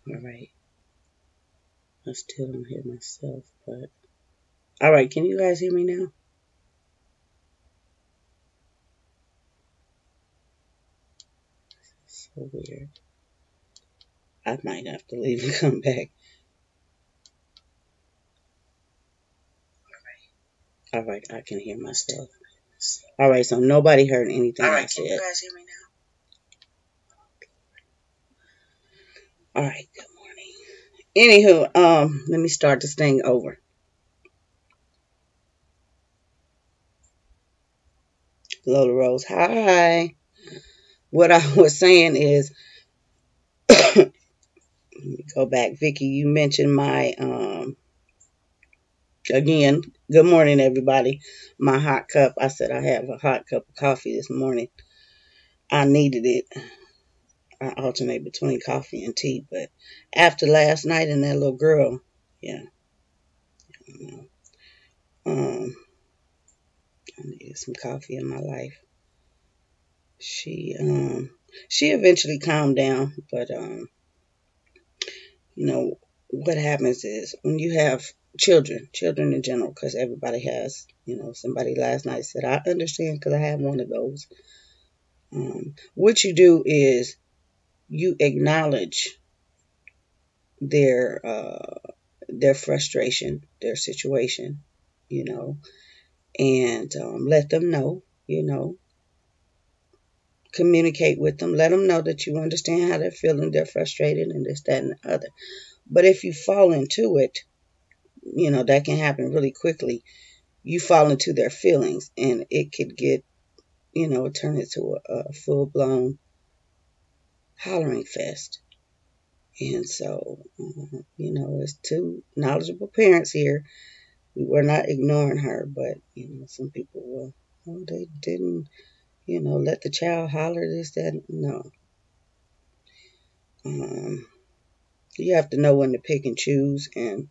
All right. I still don't hear myself, but all right. Can you guys hear me now? So weird. I might have to leave and come back. All right. I can hear myself. All right. So nobody heard anything I said. Can you guys hear me now? All right. Good morning. Anywho, let me start this thing over. Lola Rose, hi. What I was saying is, let me go back. Vicky, you mentioned my, again, good morning, everybody. My hot cup. I said I have a hot cup of coffee this morning. I needed it. I alternate between coffee and tea, but after last night and that little girl, yeah, um, I needed some coffee in my life. She eventually calmed down, but you know, what happens is when you have children in general, because everybody has, somebody last night said, I understand because I have one of those. What you do is you acknowledge their frustration, their situation, you know, and let them know, communicate with them, let them know that you understand how they're feeling, they're frustrated, and this, that, and the other. But if you fall into it, that can happen really quickly. You fall into their feelings, and it could get, turn into a full blown hollering fest. And so, as two knowledgeable parents here, we were not ignoring her, but, some people were, oh, they didn't, let the child holler this, that. No. You have to know when to pick and choose. And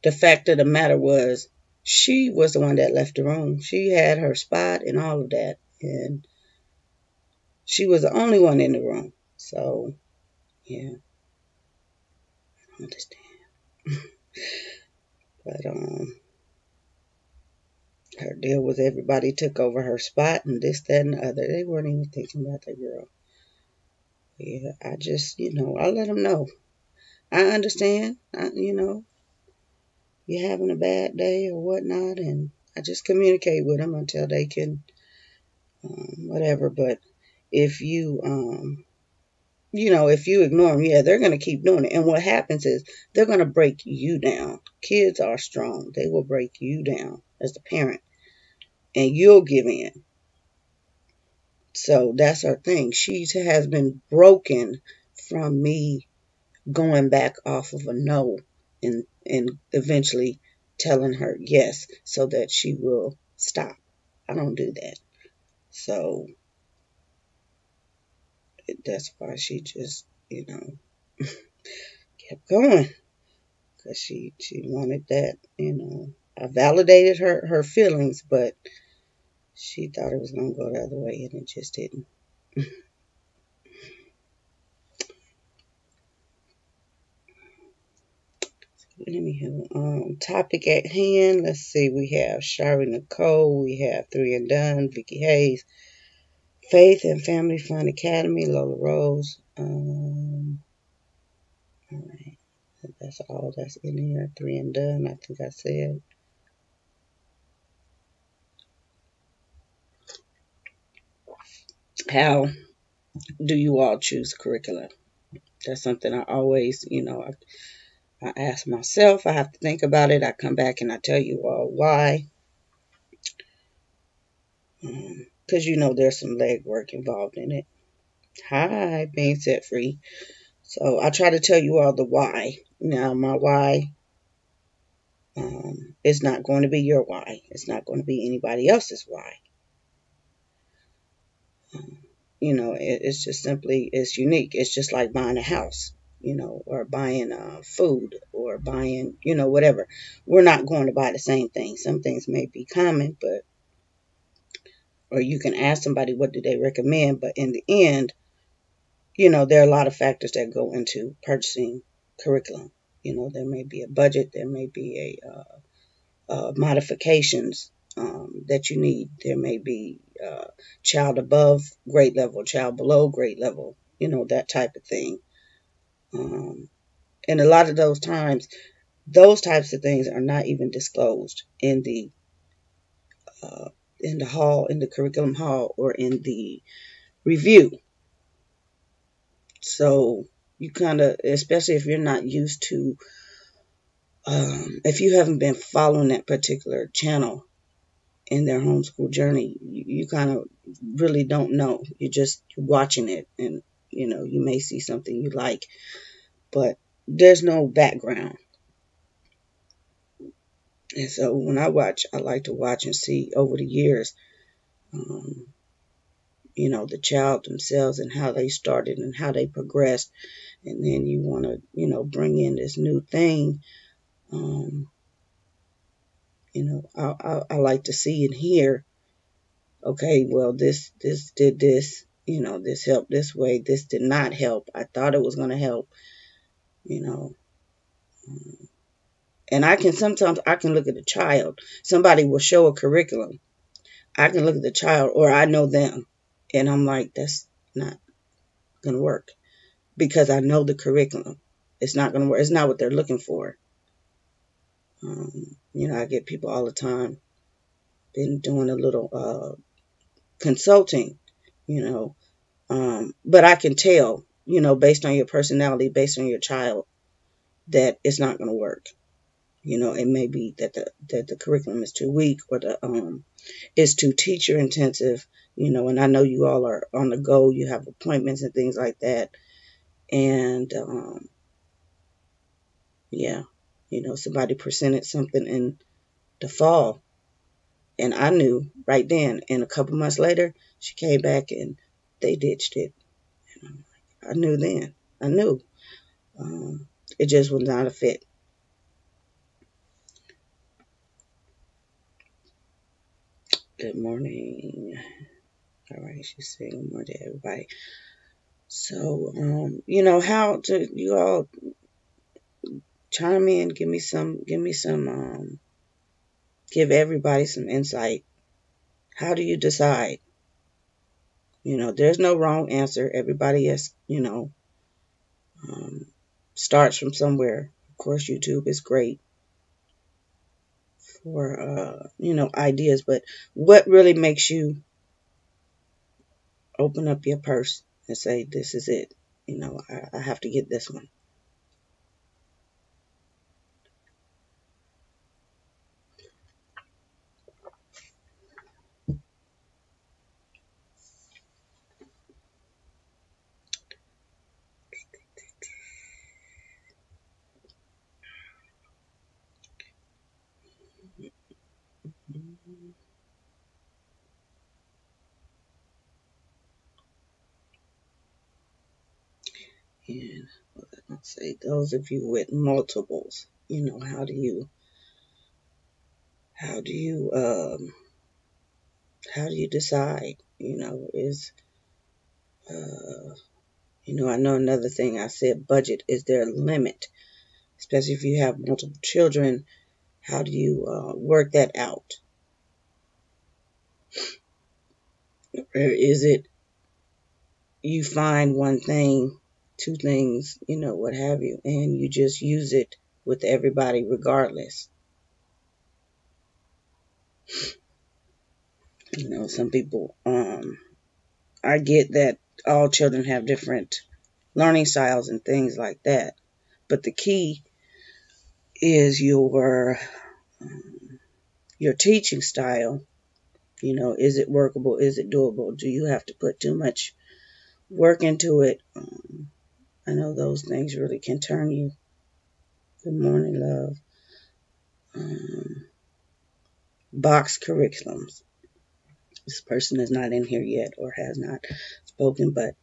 the fact of the matter was, she was the one that left the room. She had her spot and all of that. And she was the only one in the room. So, yeah, I understand. But her deal was everybody took over her spot and this, that, and the other. They weren't even thinking about that girl. Yeah, I just, I let them know. I understand, you're having a bad day or whatnot, and I just communicate with them until they can, whatever. But if you, if you ignore them, yeah, they're going to keep doing it. And what happens is they're going to break you down. Kids are strong. They will break you down as the parent, and you'll give in. So that's her thing. She has been broken from me going back off of a no and eventually telling her yes so that she will stop. I don't do that. So that's why she just, kept going because she wanted that, I validated her feelings, but she thought it was going to go the other way and it just didn't. Anywho, topic at hand. Let's see. We have Shari Nicole. We have Three and Done. Vicky Hayes. Faith and Family Fun Academy. Lola Rose. All right. That's all that's in here. Three and Done. I think I said. How do you all choose curricula? That's something I always, I ask myself. I have to think about it. I come back and I tell you all why. Because there's some legwork involved in it. Hi, being set free. So I try to tell you all the why. Now, my why is not going to be your why. It's not going to be anybody else's why. It's just simply, it's unique. It's just like buying a house, or buying food or buying, whatever. We're not going to buy the same thing. Some things may be common, or you can ask somebody what do they recommend, but in the end, there are a lot of factors that go into purchasing curriculum. There may be a budget, there may be modifications that you need. There may be child above grade level, child below grade level, that type of thing. And a lot of those times, those types of things are not even disclosed uh, in the curriculum hall, or in the review. So you kind of, especially if you're not used to, if you haven't been following that particular channel in their homeschool journey, you kind of really don't know. You're just watching it, and you may see something you like, but there's no background. And so when I watch, I like to watch and see over the years, the child themselves and how they started and how they progressed. And then you want to, bring in this new thing. I like to see and hear, okay, well, this did this, this helped this way, this did not help. I thought it was going to help, you know. And sometimes I can look at a child. Somebody will show a curriculum. I can look at the child, or I know them, and I'm like, that's not going to work, because I know the curriculum. It's not going to work. It's not what they're looking for. I get people all the time, been doing a little consulting, but I can tell, based on your personality, based on your child, that it's not going to work. It may be that the curriculum is too weak, or it's too teacher intensive, and I know you all are on the go, you have appointments and things like that. And somebody presented something in the fall, and I knew right then, and a couple months later, she came back and they ditched it. And I knew then. I knew. It just was not a fit. Good morning. All right, she's saying good morning to everybody. So, how to, you all chime in, give everybody some insight. How do you decide? There's no wrong answer. Everybody is, starts from somewhere. Of course, YouTube is great for, ideas, but what really makes you open up your purse and say, this is it? I have to get this one. And I'll say, those of you with multiples, how do you decide? I know another thing I said, budget. Is there a limit? Especially if you have multiple children, how do you work that out? Or is it you find one thing, two things, what have you, and you just use it with everybody regardless? Some people, I get that all children have different learning styles and things like that, but the key is your teaching style. Is it workable? Is it doable? Do you have to put too much work into it? I know those things really can turn you. Good morning, love. Box curriculums. This person is not in here yet or has not spoken, but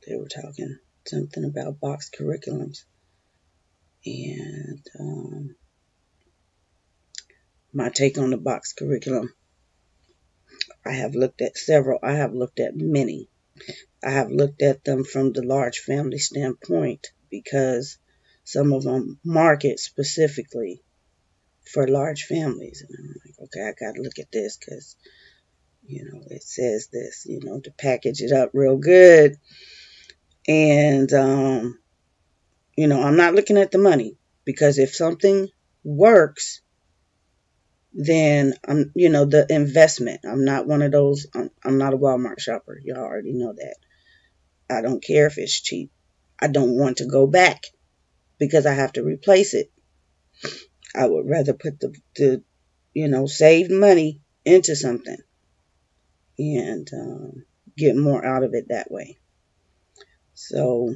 they were talking something about box curriculums. And my take on the box curriculum, I have looked at several. I have looked at many. I have looked at them from the large family standpoint because some of them market specifically for large families. And I'm like, okay, I got to look at this because, it says this, to package it up real good. And, I'm not looking at the money because if something works, then the investment. I'm not one of those. I'm not a Walmart shopper. Y'all already know that. I don't care if it's cheap. I don't want to go back because I have to replace it. I would rather put the saved money into something and get more out of it that way. So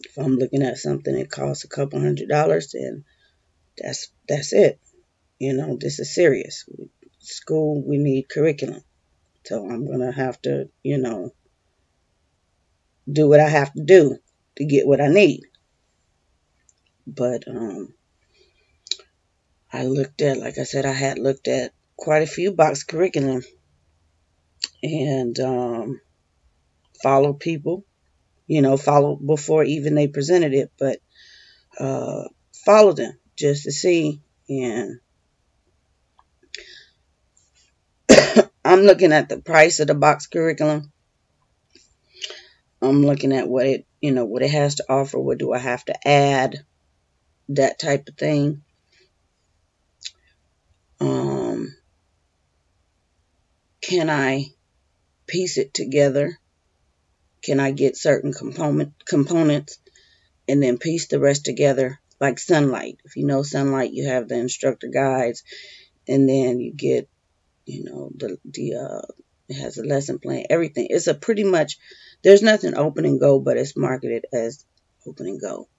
if I'm looking at something that costs a couple $100, then that's it. This is serious. School, we need curriculum. So I'm going to have to, do what I have to do to get what I need. But like I said, I had looked at quite a few box curriculum and followed people, follow before even they presented it, but follow them just to see. And I'm looking at the price of the box curriculum. I'm looking at what it has to offer. What do I have to add? That type of thing. Can I piece it together? Can I get certain components and then piece the rest together? Like Sunlight. If you know Sunlight, you have the instructor guides, and then you get, it has a lesson plan, everything. It's a pretty much, there's nothing open and go, but it's marketed as open and go.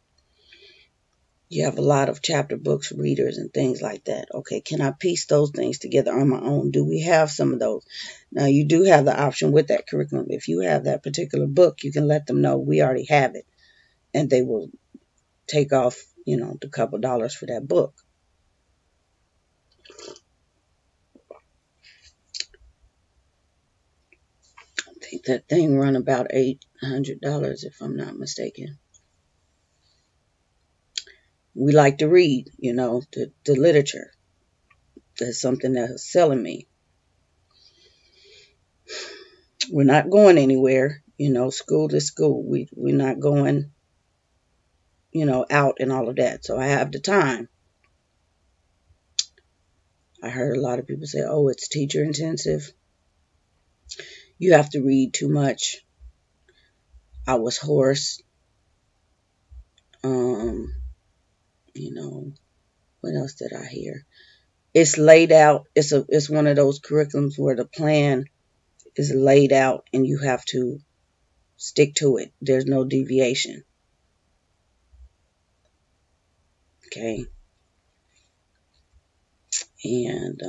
You have a lot of chapter books, readers, and things like that. Okay, can I piece those things together on my own? Do we have some of those? Now, you do have the option with that curriculum. If you have that particular book, you can let them know we already have it, and they will take off, the couple dollars for that book. I think that thing run about $800 if I'm not mistaken. We like to read, the literature. That's something that's selling me. We're not going anywhere. School to school. We're not going, out and all of that. So I have the time. I heard a lot of people say, oh, it's teacher intensive. You have to read too much. I was hoarse. What else did I hear? It's laid out. It's one of those curriculums where the plan is laid out and you have to stick to it. There's no deviation. Okay. And,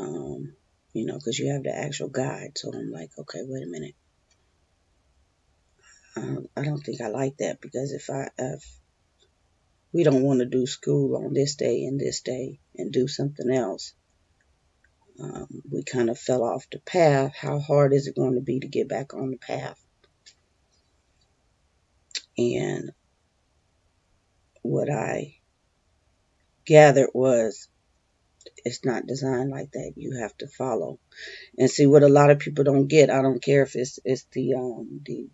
because you have the actual guide. So I'm like, okay, wait a minute. I don't think I like that because if we don't want to do school on this day and do something else, we kind of fell off the path. How hard is it going to be to get back on the path? And what I gathered was it's not designed like that. You have to follow. And see what a lot of people don't get. I don't care if it's the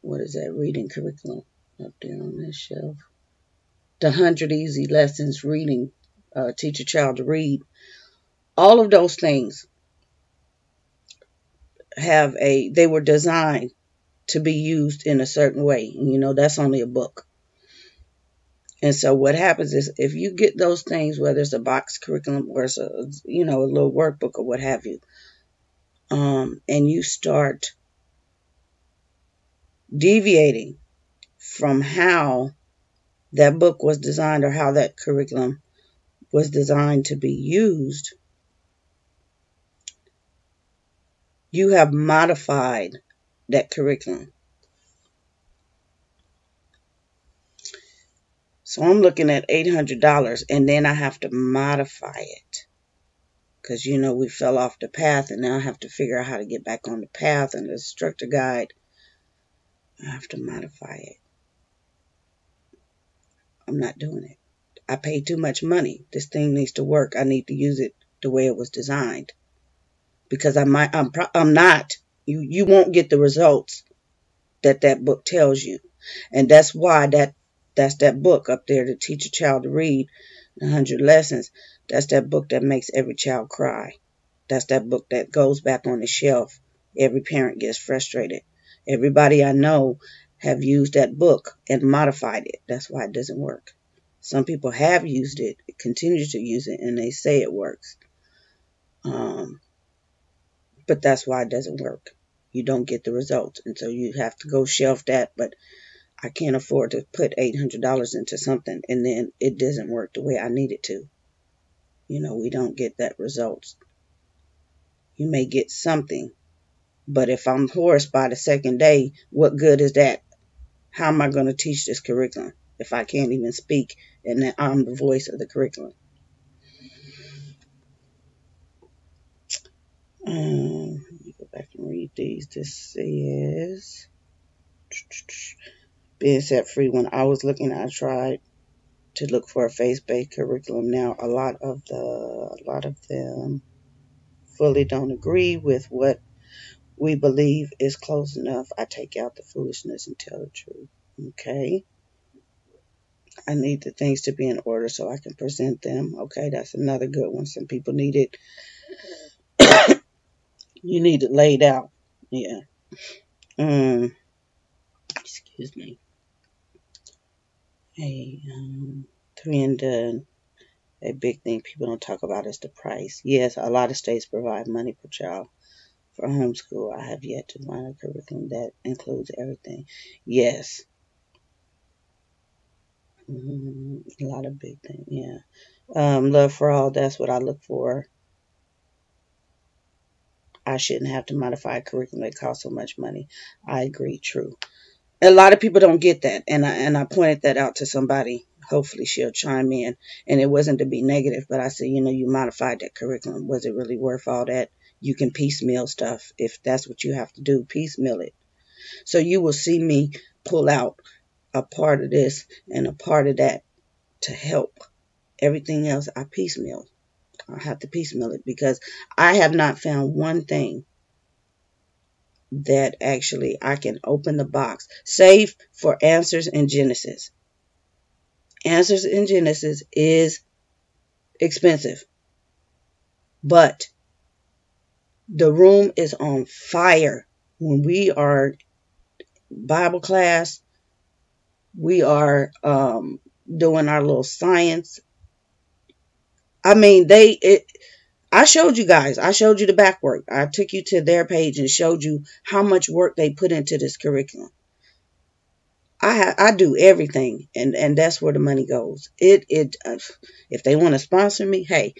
what is that reading curriculum up there on this shelf? The 100 Easy Lessons reading, teach a child to read. All of those things they were designed to be used in a certain way. And, that's only a book. And so what happens is if you get those things, whether it's a box curriculum or it's a little workbook or what have you, and you start deviating from how that book was designed or how that curriculum was designed to be used, you have modified that curriculum. So I'm looking at $800 and then I have to modify it because, we fell off the path, and now I have to figure out how to get back on the path, and the instructor guide, I have to modify it. I'm not doing it. I paid too much money. This thing needs to work. I need to use it the way it was designed, because I'm not. You won't get the results that book tells you, and that's why that's that book up there to teach a child to read 100 lessons. That's that book that makes every child cry. That's that book that goes back on the shelf. Every parent gets frustrated. Everybody I know have used that book and modified it. That's why it doesn't work. Some people have used it, continue to use it, and they say it works. But that's why it doesn't work. You don't get the results, and so you have to go shelf that. But I can't afford to put $800 into something and then it doesn't work the way I need it to. We don't get that results. You may get something, but if I'm hoarse by the second day, what good is that? How am I going to teach this curriculum if I can't even speak and that I'm the voice of the curriculum? Let me go back and read these. This says, being set free. When I was looking, I tried to look for a faith-based curriculum. Now, a lot of them fully don't agree with what we believe is close enough. I take out the foolishness and tell the truth. Okay. I need the things to be in order so I can present them. Okay, that's another good one. Some people need it. You need it laid out. Yeah. Excuse me. Hey, 3 and done. A big thing people don't talk about is the price. Yes, a lot of states provide money per child for homeschool. I have yet to find a curriculum that includes everything. Yes. A lot of big things, yeah. Love for all, that's what I look for. I shouldn't have to modify a curriculum that costs so much money. I agree, true. A lot of people don't get that, and I pointed that out to somebody. Hopefully she'll chime in. And it wasn't to be negative, but I said, you modified that curriculum. Was it really worth all that? You can piecemeal stuff if that's what you have to do. Piecemeal it. So you will see me pull out a part of this and a part of that to help. Everything else I piecemeal. I have to piecemeal it because I have not found one thing that actually I can open the box, save for Answers in Genesis. Answers in Genesis is expensive, but the room is on fire. When we are Bible class, we are doing our little science. I mean, I showed you guys. I showed you the back work. I took you to their page and showed you how much work they put into this curriculum. I do everything, and that's where the money goes. If they want to sponsor me, hey,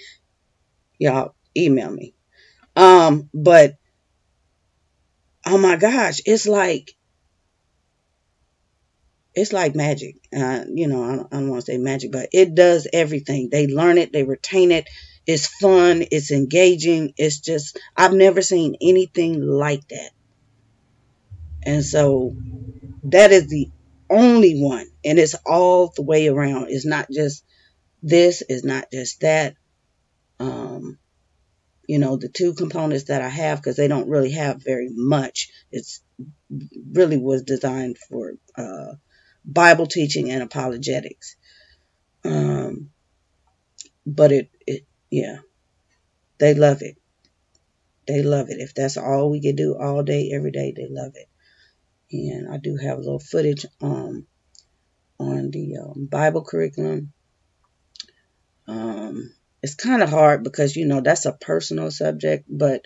y'all email me. But oh my gosh, it's like magic. I don't want to say magic, but it does everything. They learn it, they retain it. It's fun, it's engaging. It's just, I've never seen anything like that. And so that is the only one. And it's all the way around. It's not just this, it's not just that. The two components that I have, because they don't really have very much. It's really was designed for Bible teaching and apologetics. But yeah, they love it. They love it. If that's all we can do all day, every day, they love it. And I do have a little footage on the Bible curriculum. It's kind of hard because, that's a personal subject, but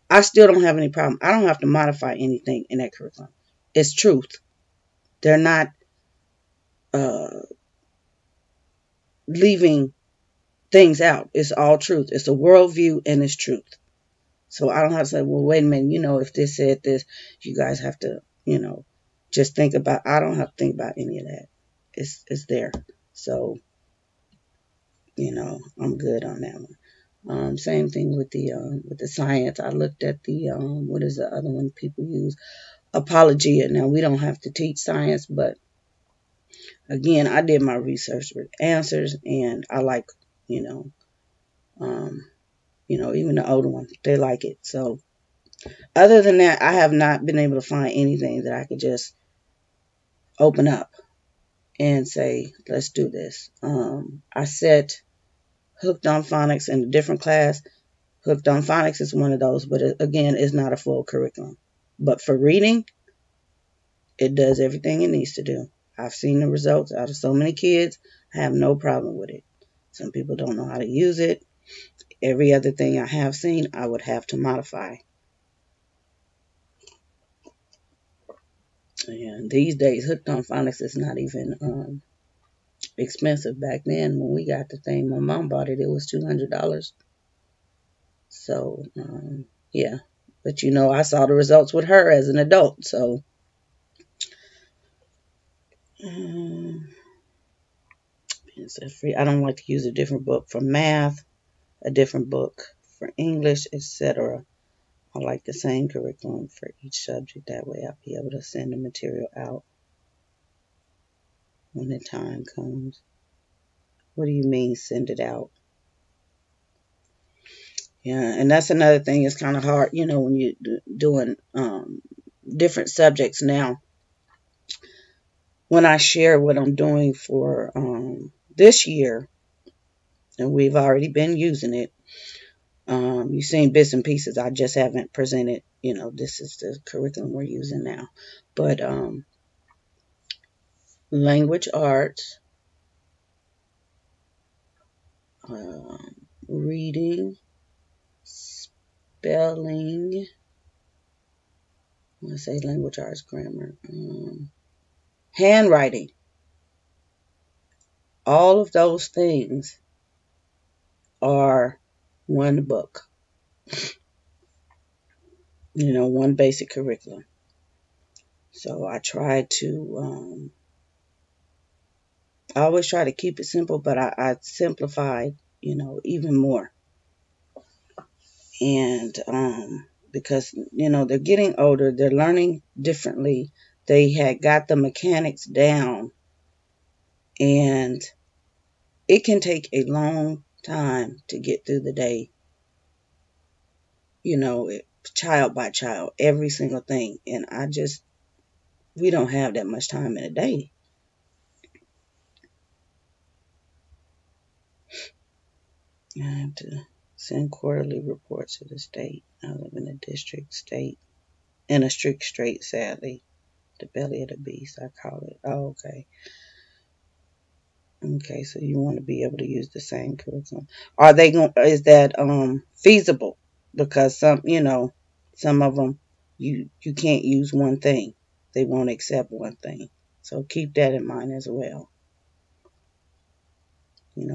I still don't have any problem. I don't have to modify anything in that curriculum. It's truth. They're not leaving things out. It's all truth. It's a worldview and it's truth. So I don't have to say, well, wait a minute, if this said this, you guys have to, just think about. I don't have to think about any of that. It's there. So, I'm good on that one. Same thing with the science. I looked at the what is the other one people use? Apologia. Now we don't have to teach science, but again, I did my research with answers, and I like, you know, um, even the older ones, they like it. So other than that, I have not been able to find anything that I could just open up and say, let's do this. I set Hooked on Phonics in a different class. Hooked on Phonics is one of those, but again, it's not a full curriculum. But for reading, it does everything it needs to do. I've seen the results out of so many kids. I have no problem with it. Some people don't know how to use it. Every other thing I have seen, I would have to modify. And these days, Hooked on Phonics is not even expensive. Back then, when we got the thing, my mom bought it, it was $200. So, yeah. But I saw the results with her as an adult. So, it's free. I don't like to use a different book for math, a different book for English, etc. I like the same curriculum for each subject. That way I'll be able to send the material out when the time comes. What do you mean, send it out? Yeah, and that's another thing. It's kind of hard, when you're doing different subjects now. When I share what I'm doing for this year, and we've already been using it, you've seen bits and pieces. I just haven't presented, this is the curriculum we're using now. But language arts, reading, spelling, I want to say language arts, grammar, handwriting, all of those things are one book, one basic curriculum. So I always try to keep it simple, but I simplified, even more. And because, they're getting older, they're learning differently. They had got the mechanics down, and it can take a long time to get through the day, child by child, every single thing. And we don't have that much time in a day. I have to send quarterly reports to the state. I live in a district state, in a strict state, sadly. The belly of the beast, I call it. Oh, okay. Okay, so you want to be able to use the same curriculum. Is that feasible? Because some of them, you can't use one thing. They won't accept one thing. So keep that in mind as well.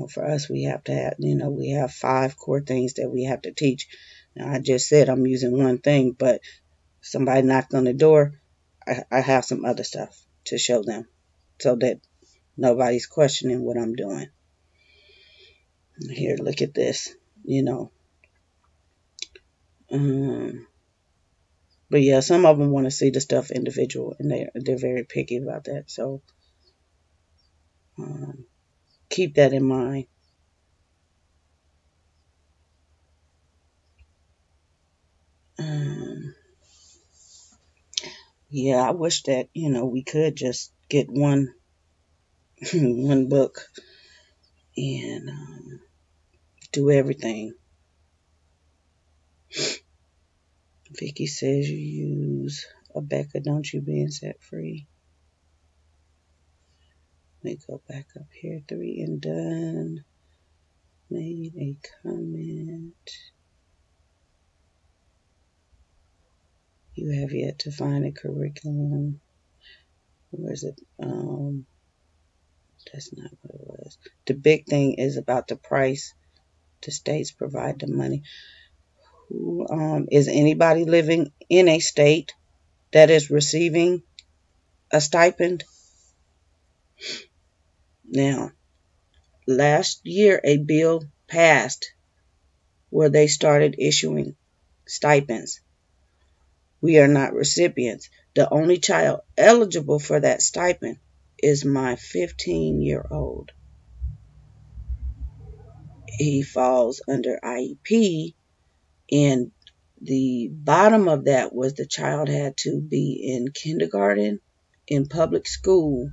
For us, we have to have, we have 5 core things that we have to teach. Now, I just said I'm using one thing, but somebody knocked on the door, I have some other stuff to show them so that nobody's questioning what I'm doing. Here, look at this, But yeah, some of them want to see the stuff individual, and they're very picky about that. So keep that in mind. Yeah, I wish that we could just get one one book and do everything. Vicky says you use Becca, don't you, being set free. Let me go back up here. 3 and done. Made a comment. You have yet to find a curriculum. Where is it? That's not what it was. The big thing is about the price. The states provide the money. Is anybody living in a state that is receiving a stipend? Now, last year a bill passed where they started issuing stipends. We are not recipients. The only child eligible for that stipend is my 15-year-old. He falls under IEP, and the bottom of that was the child had to be in kindergarten in public school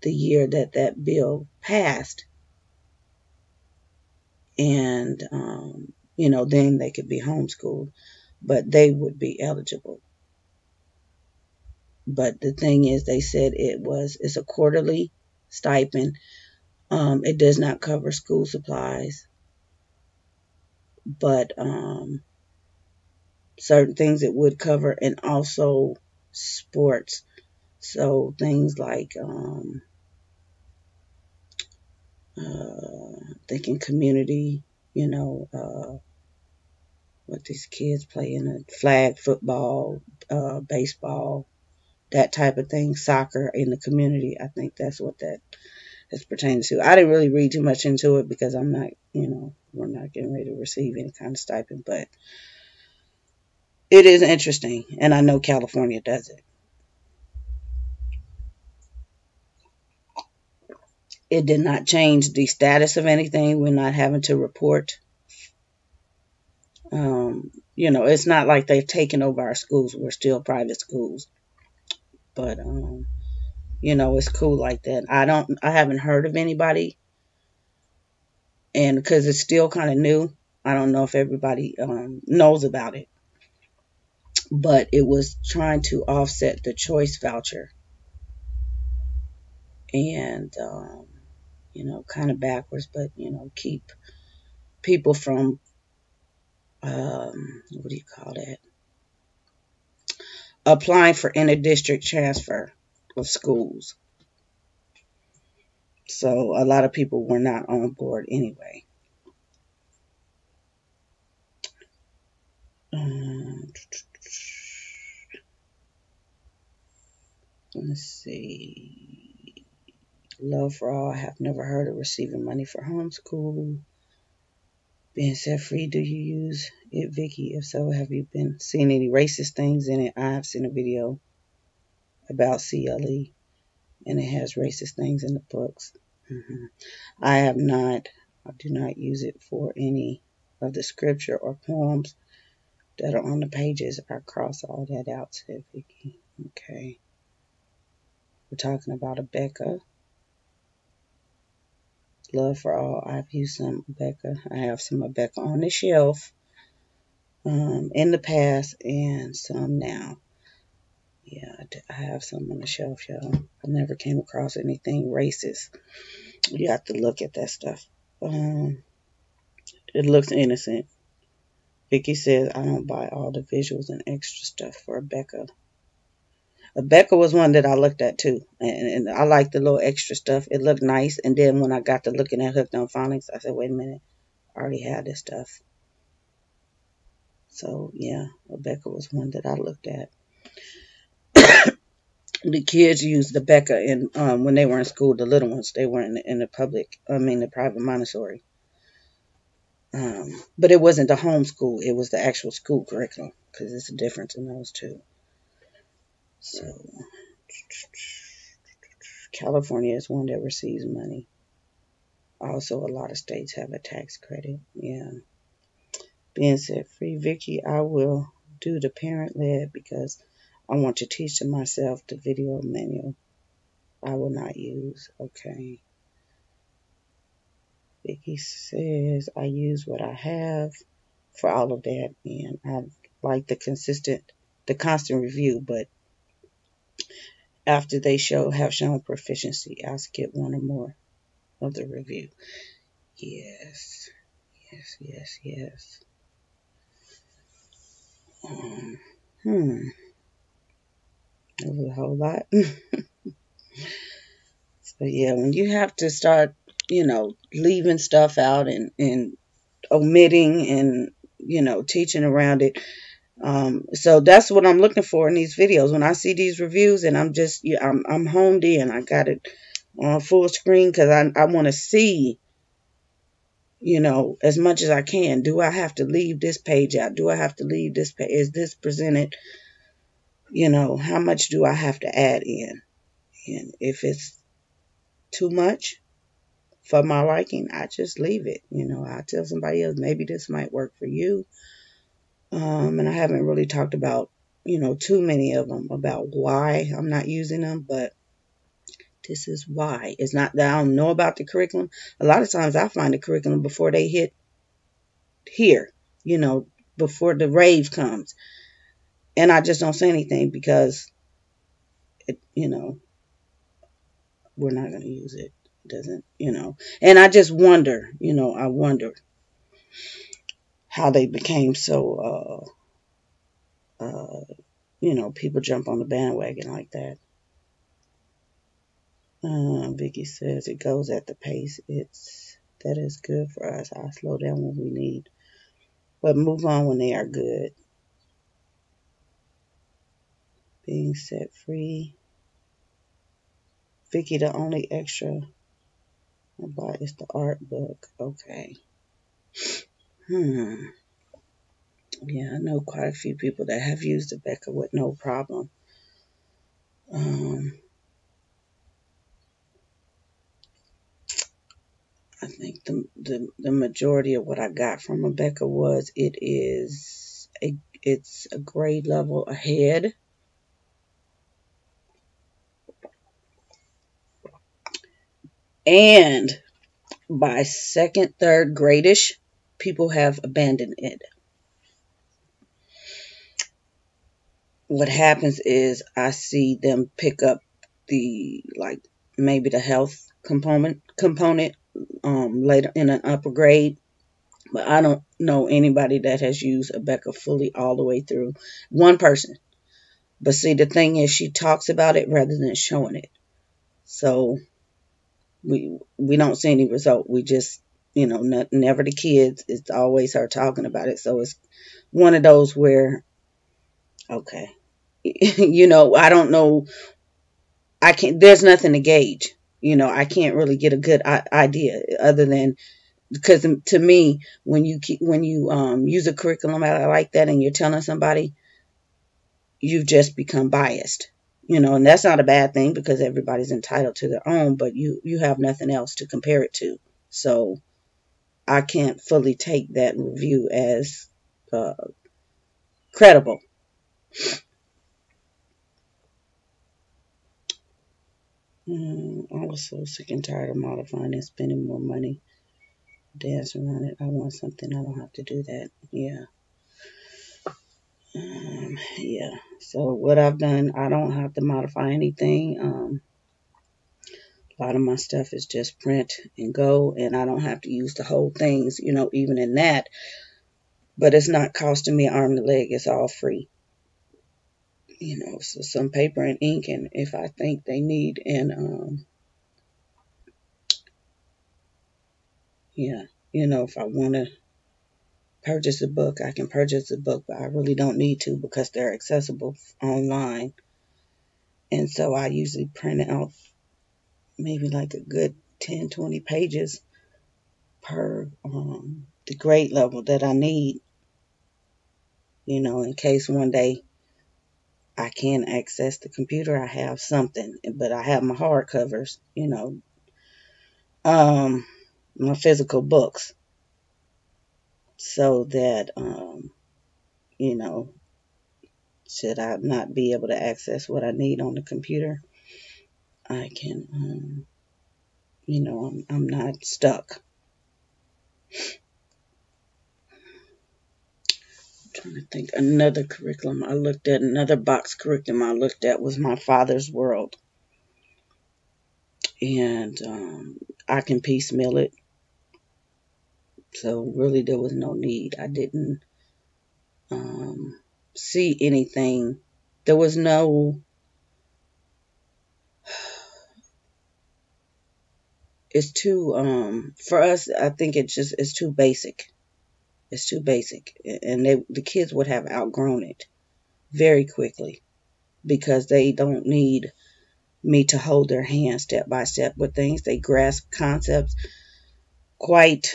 the year that that bill passed. And, then they could be homeschooled, but they would be eligible. But the thing is, they said it's a quarterly stipend. It does not cover school supplies, but certain things it would cover, and also sports. So things like thinking community, what these kids play in the flag football, baseball, that type of thing, soccer in the community. I think that's what that is pertaining to. I didn't really read too much into it because I'm not, we're not getting ready to receive any kind of stipend, but it is interesting, and I know California does it. It did not change the status of anything. We're not having to report. It's not like they've taken over our schools. We're still private schools. But, it's cool like that. I haven't heard of anybody, and because it's still kind of new, I don't know if everybody knows about it. But it was trying to offset the choice voucher. And, kind of backwards, but, keep people from, what do you call that? Applying for inter-district transfer of schools. So a lot of people were not on board anyway. Let's see. Love for all. I have never heard of receiving money for homeschool. Being set free, do you use it, Vicky? If so, have you been seeing any racist things in it? I have seen a video about CLE, and it has racist things in the books. I have not. I do not use it for any of the scripture or poems that are on the pages. I cross all that out, said Vicky. Okay. We're talking about Abeka. Love for all. I've used some Abeka. I have some Abeka on the shelf in the past and some now. Yeah, I have some on the shelf, y'all. I never came across anything racist. You have to look at that stuff. It looks innocent. Vicky says, I don't buy all the visuals and extra stuff for Abeka. Abeka was one that I looked at too. And I liked the little extra stuff. It looked nice. And then when I got to looking at Hooked on Phonics, I said, wait a minute. I already had this stuff. So, yeah, Abeka was one that I looked at. The kids used Abeka when they were in school, the little ones. They were in the private Montessori. But it wasn't the homeschool. It was the actual school curriculum, because there's a difference in those two. So, California is one that receives money. Also, a lot of states have a tax credit. Yeah. Being set free, Vicky, I will do the parent-led because I want to teach them myself the video manual. I will not use. Okay. Vicky says, I use what I have for all of that. And I like the constant review, but after they have shown proficiency, I'll skip one or more of the review. Yes. That was a whole lot. So yeah, when you have to start, leaving stuff out and omitting and, teaching around it. So that's what I'm looking for in these videos. When I see these reviews and I'm honed in, I got it on full screen because I want to see as much as I can. Do I have to leave this page out? Do I have to leave this page? Is this presented? How much do I have to add in? And if it's too much for my liking, I just leave it. I tell somebody else, maybe this might work for you. And I haven't really talked about, too many of them about why I'm not using them, but this is why. It's not that I don't know about the curriculum. A lot of times I find the curriculum before they hit here, before the rave comes. And I just don't say anything because, we're not going to use it. It doesn't, And I just wonder, I wonder how they became so, people jump on the bandwagon like that. Vicky says it goes at the pace. That is good for us. I'll slow down when we need, but move on when they are good. Being set free. Vicky, the only extra I buy is the art book. Okay. Yeah, I know quite a few people that have used Becca with no problem. I think the majority of what I got from Rebecca was it's a grade level ahead. And by second, third gradish, people have abandoned it. What happens is I see them pick up maybe the health component later in an upper grade, but I don't know anybody that has used Rebecca fully all the way through. One person. But see, the thing is, she talks about it rather than showing it. So we don't see any result. We just, never the kids. It's always her talking about it. So it's one of those where, okay, I don't know. There's nothing to gauge. I can't really get a good idea other than, because to me, when you use a curriculum like that and you're telling somebody, you've just become biased. And that's not a bad thing because everybody's entitled to their own, but you have nothing else to compare it to. So I can't fully take that review as credible. I was so sick and tired of modifying and spending more money dancing around it. I want something I don't have to do that. Yeah. Yeah. So what I've done, I don't have to modify anything. A lot of my stuff is just print and go, and I don't have to use the whole things, even in that. But it's not costing me an arm and a leg. It's all free. So some paper and ink, and if I think they need, and yeah, if I want to purchase a book, I can purchase a book, but I really don't need to because they're accessible online. And so I usually print out maybe like a good 10, 20 pages per the grade level that I need, in case one day I can access the computer, I have something, but I have my hardcovers, my physical books, so that, should I not be able to access what I need on the computer, I can, I'm not stuck. I'm trying to think. Another curriculum I looked at, another box curriculum I looked at was My Father's World. And I can piecemeal it. So really there was no need. I didn't see anything. There was no... It's too... for us, I think it's too basic. It's too basic. And the kids would have outgrown it very quickly because they don't need me to hold their hand step by step with things. They grasp concepts quite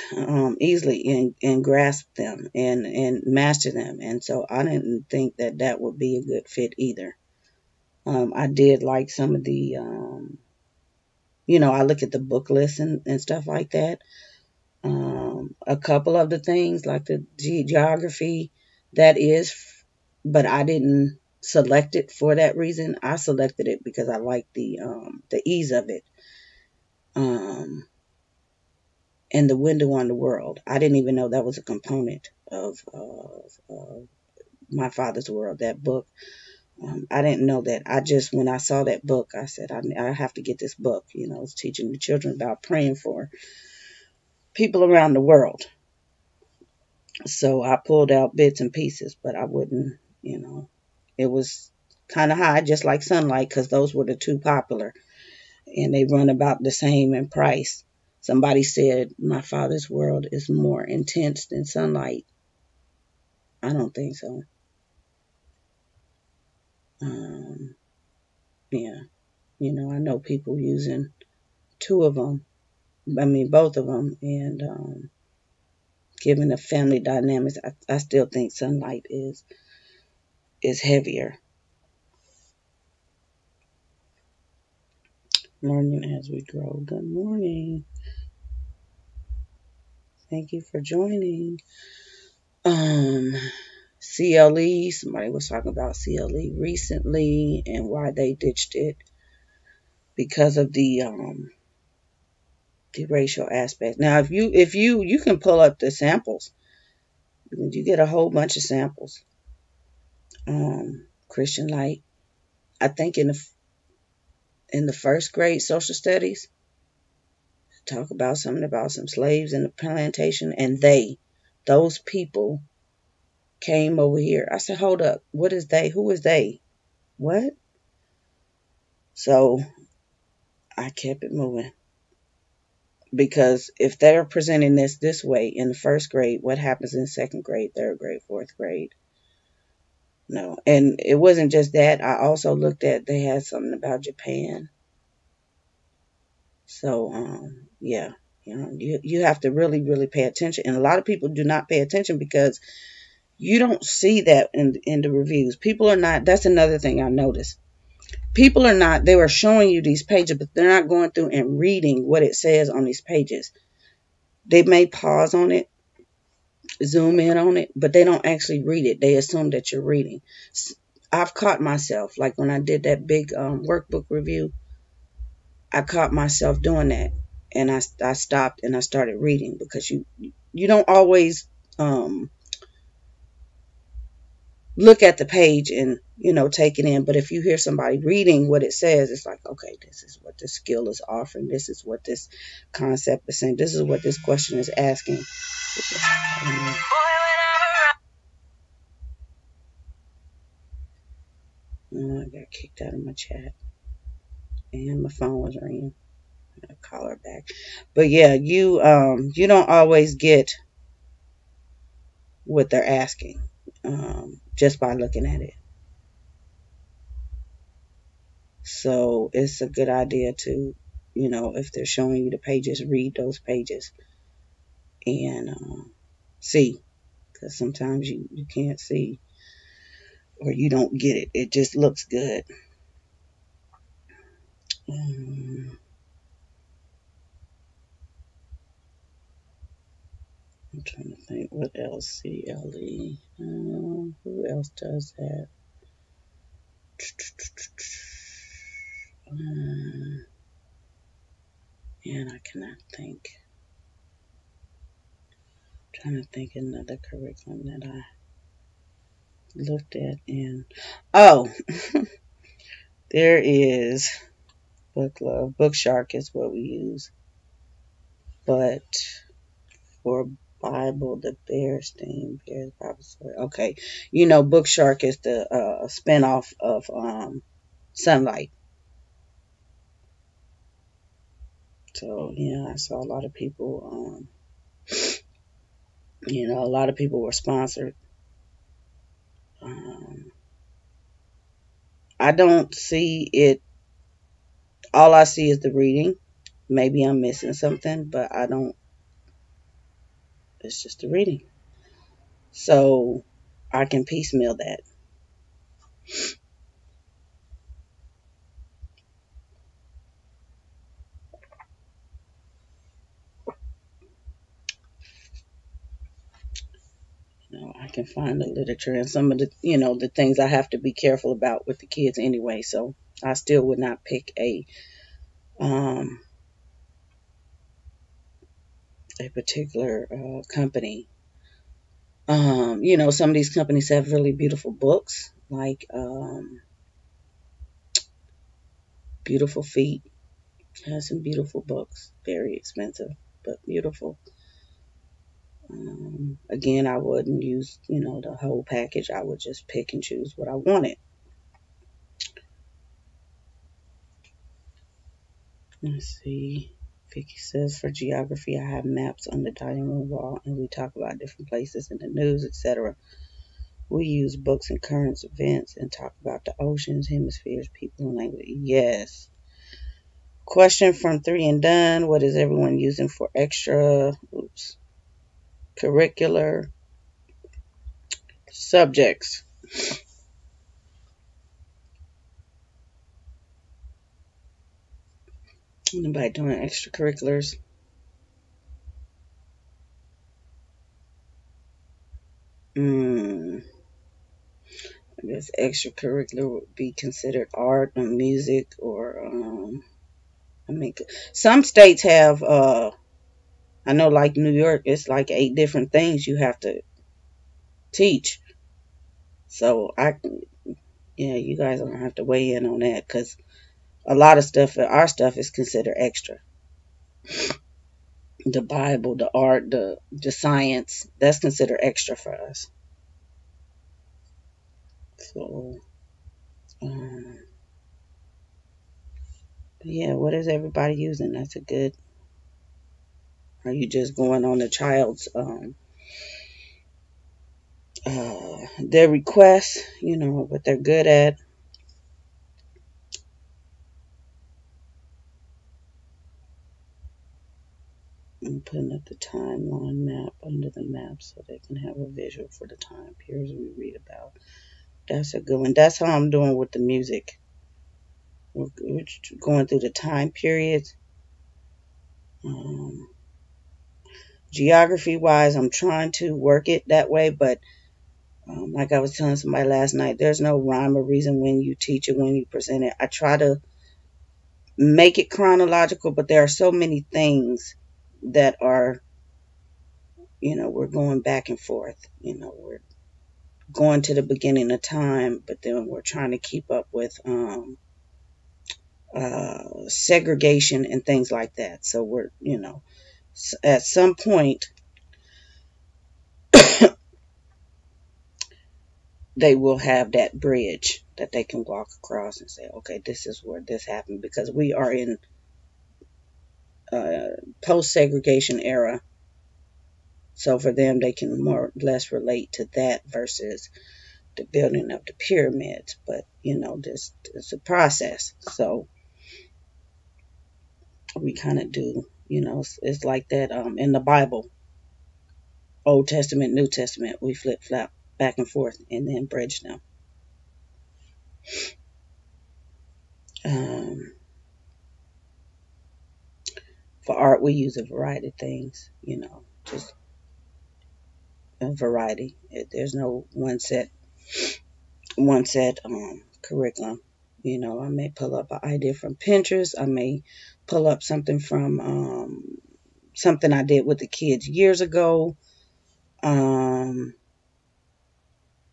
easily and grasp them and master them. And so I didn't think that that would be a good fit either. I did like some of the, I look at the book list and stuff like that. A couple of the things like the geography, that is, but I didn't select it for that reason. I selected it because I like the ease of it. And the window on the world. I didn't even know that was a component of My Father's World, that book. I didn't know that. When I saw that book, I said, I have to get this book. It's teaching the children about praying for people around the world. So I pulled out bits and pieces, but I wouldn't, it was kind of high, just like Sunlight, because those were the two popular, and they run about the same in price. Somebody said My Father's World is more intense than Sunlight. I don't think so. Yeah, I know people using two of them. I mean, both of them, and given the family dynamics, I still think Sunlight is heavier. Learning as we grow. Good morning. Thank you for joining. CLE. Somebody was talking about CLE recently and why they ditched it because of the racial aspect. Now, if you can pull up the samples, you get a whole bunch of samples. Christian Light. I think in the first grade social studies, talk about something about some slaves in the plantation, and those people came over here. I said, hold up, what is they? Who is they? What? So I kept it moving. Because if they're presenting this way in the first grade, what happens in second grade, third grade, fourth grade? No. And it wasn't just that. I also looked at, they had something about Japan. So, yeah, you have to really, really pay attention. And a lot of people do not pay attention because you don't see that in the reviews. People are not, that's another thing I noticed. People are not, they were showing you these pages, but they're not going through and reading what it says on these pages. They may pause on it, zoom in on it, but they don't actually read it. They assume that you're reading. I've caught myself, like when I did that big workbook review, I caught myself doing that. And I stopped and I started reading because you don't always look at the page and, take it in. But if you hear somebody reading what it says, it's like, okay, this is what this skill is offering. This is what this concept is saying. This is what this question is asking. I got kicked out of my chat. And my phone was ringing. I call her back. But yeah, you don't always get what they're asking just by looking at it. So it's a good idea to, if they're showing you the pages, read those pages and see. Because sometimes you can't see or you don't get it. It just looks good. I'm trying to think what else. CLE. Who else does that? And I cannot think. I'm trying to think another curriculum that I looked at in. Oh, there is Book Love. Book Shark is what we use. But for Bible, the Bears theme, Bears Bible story. Okay, Book Shark is the spinoff of Sunlight. So yeah, I saw a lot of people. A lot of people were sponsored. I don't see it. All I see is the reading. Maybe I'm missing something, but I don't It's just the reading. So I can piecemeal that. I can find the literature and some of the, the things I have to be careful about with the kids anyway. So I still would not pick um, a particular company. Some of these companies have really beautiful books, like Beautiful Feet has some beautiful books, very expensive, but beautiful. Again, I wouldn't use, the whole package. I would just pick and choose what I wanted. Let's see. Vicky says, for geography, I have maps on the dining room wall, and we talk about different places in the news, etc. We use books and current events and talk about the oceans, hemispheres, people, and language. Yes. Question from 3 and Done. What is everyone using for extra curricular subjects? Anybody doing extracurriculars? I guess extracurricular would be considered art or music or some states have I know like New York, it's like 8 different things you have to teach. So yeah, you guys don't have to weigh in on that because a lot of stuff, our stuff is considered extra. The Bible, the art, the science, that's considered extra for us. So, um, yeah, what is everybody using? That's a good. Are you just going on the child's their requests? What they're good at. I'm putting up the timeline map under the map so they can have a visual for the time periods we read about. That's a good one. That's how I'm doing with the music. We're going through the time periods. Um, Geography wise, I'm trying to work it that way, but like I was telling somebody last night, there's no rhyme or reason when you teach it, when you present it. I try to make it chronological, but there are so many things that are, we're going back and forth. We're going to the beginning of time, but then we're trying to keep up with segregation and things like that. So we're, at some point, they will have that bridge that they can walk across and say, okay, this is where this happened, because we are in post-segregation era. So for them, they can more or less relate to that versus the building of the pyramids. But, this is a process. So we kind of do, it's like that in the Bible, Old Testament, New Testament, we flip-flop back and forth and then bridge them. For art, we use a variety of things, just a variety. There's no one set curriculum. I may pull up an idea from Pinterest. I may pull up something from something I did with the kids years ago.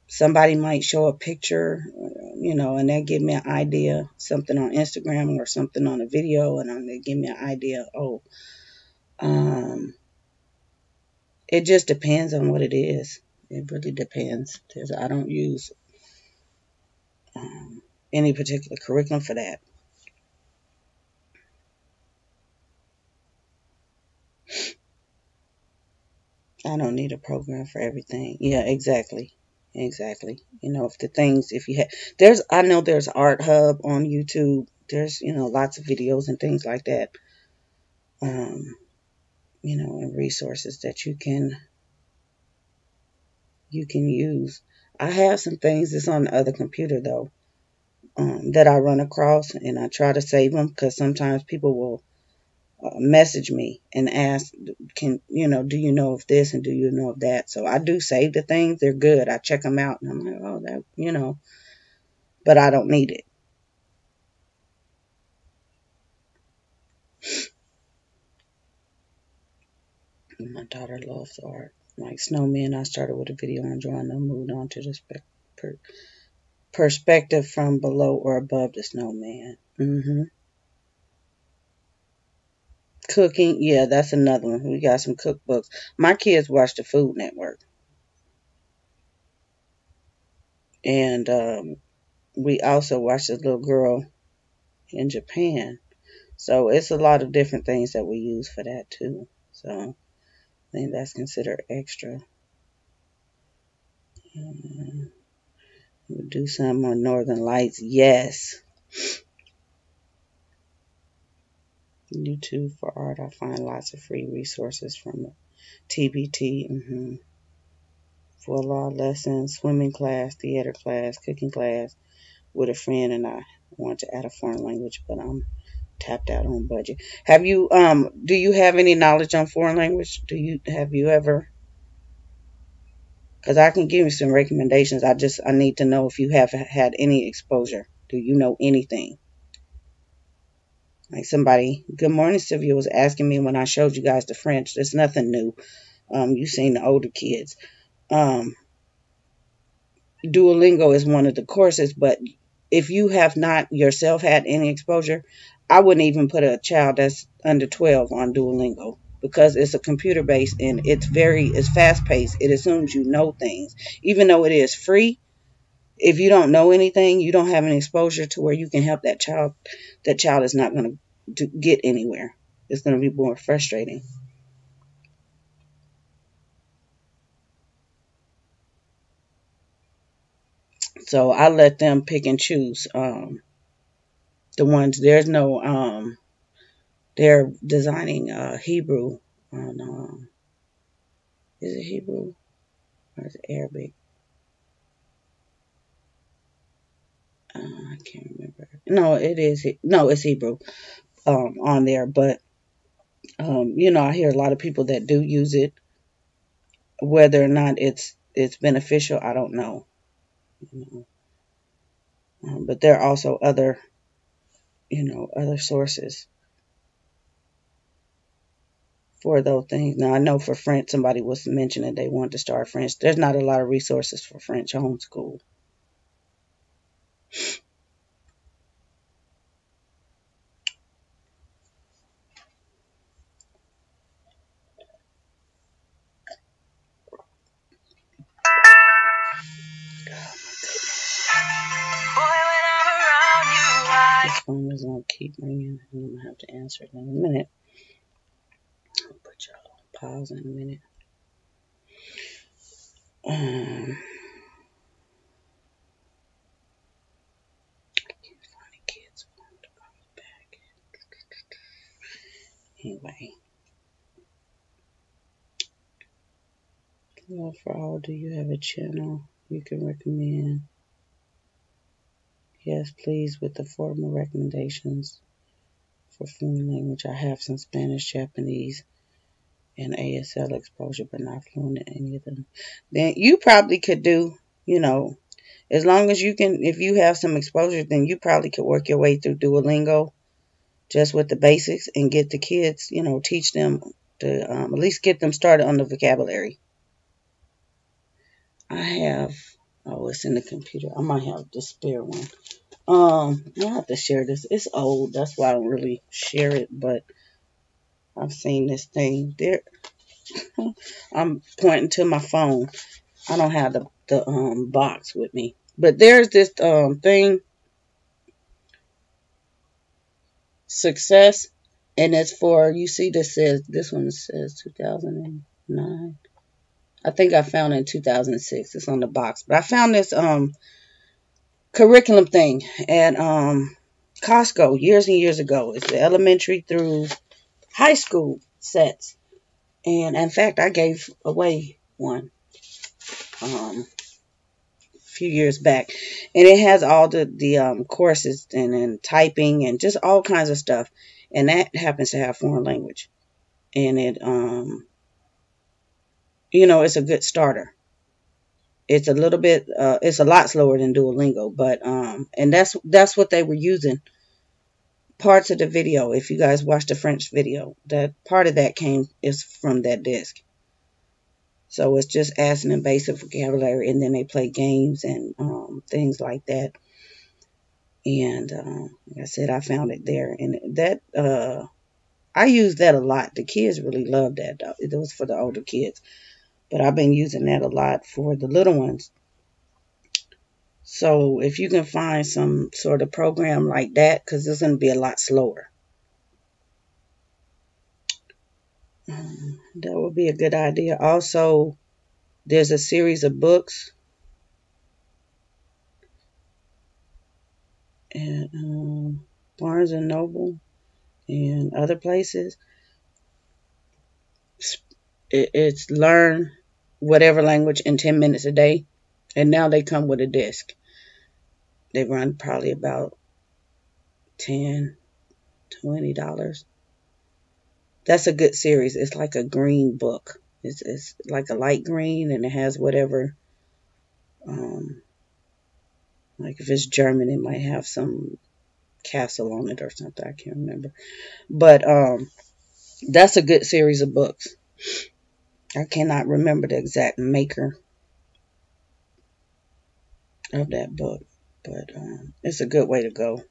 Somebody might show a picture, and they give me an idea, something on Instagram or something on a video, and they give me an idea. It just depends on what it is. It really depends. I don't use any particular curriculum for that. I don't need a program for everything. Yeah, exactly. Exactly. If you have, I know there's Art Hub on YouTube. There's, lots of videos and things like that. And resources that you can you can use. I have some things that's on the other computer though, that I run across, and I try to save them because sometimes people will message me and ask, do you know of this and do you know of that? So I do save the things. They're good. I check them out and I'm like, oh, that, but I don't need it. My daughter loves art. Like snowmen, I started with a video on drawing them, moved on to the perspective from below or above the snowman. Cooking, yeah, that's another one. We got some cookbooks. My kids watch the Food Network. And we also watch this little girl in Japan. So it's a lot of different things that we use for that too. So I think that's considered extra. We'll do some on Northern Lights. Yes. YouTube for art. I find lots of free resources from TBT. For law lessons, swimming class, theater class, cooking class with a friend, and I want to add a foreign language, but I'm tapped out on budget. Have you do you have any knowledge on foreign language? Have you ever? Because I can give you some recommendations. I need to know if you have had any exposure. Do you know anything? Like somebody, good morning, Sylvia, was asking me when I showed you guys the French. There's nothing new. You've seen the older kids. Duolingo is one of the courses, but if you have not yourself had any exposure, I wouldn't even put a child that's under 12 on Duolingo because it's a computer based and it's fast paced. It assumes you know things. Even though it is free, if you don't know anything, you don't have any exposure to where you can help that child is not going to get anywhere. It's going to be more frustrating. So I let them pick and choose the ones. There's no they're designing Hebrew on is it Hebrew or is it Arabic? I can't remember. No, it's Hebrew on there, but I hear a lot of people that do use it. Whether or not it's beneficial, I don't know. But there are also other sources for those things. Now I know for French, somebody was mentioning they want to start French. There's not a lot of resources for French homeschool. This phone is going to keep ringing. I'm going to have to answer it in a minute. I'll put y'all on pause in a minute. I can't find the kids' phone to call back. Anyway. Well, for all, do you have a channel you can recommend? Yes, please, with the formal recommendations for foreign language. I have some Spanish, Japanese, and ASL exposure, but not fluent in any of them. Then you probably could do, as long as you can, if you have some exposure, then you probably could work your way through Duolingo just with the basics and get the kids, teach them to at least get them started on the vocabulary. I have, it's in the computer. I might have the spare one. I'll have to share this. It's old. That's why I don't really share it, but I've seen this thing. There, I'm pointing to my phone. I don't have the box with me. But there's this thing, success, and it's for, you see this one says 2009. I think I found it in 2006. It's on the box. But I found this curriculum thing at Costco years and years ago. It's the elementary through high school sets. And in fact, I gave away one. few years back, and it has all the courses and typing and just all kinds of stuff, and that happens to have foreign language, and it it's a good starter. It's a little bit it's a lot slower than Duolingo, but and that's what they were using. Parts of the video, if you guys watch the French video, that part of that is from that disc. So it's just asking them basic vocabulary, and then they play games and things like that. And like I said, I found it there, and that I use that a lot. The kids really love that, though. It was for the older kids, but I've been using that a lot for the little ones. So if you can find some sort of program like that, because it's going to be a lot slower, that would be a good idea. Also, there's a series of books at Barnes and Noble and other places. It's learn whatever language in 10 minutes a day, and now they come with a disc. They run probably about $10, $20. That's a good series. It's like a green book. It's like a light green, and it has whatever, like if it's German, it might have some castle on it or something. I can't remember. But that's a good series of books. I cannot remember the exact maker of that book, but it's a good way to go,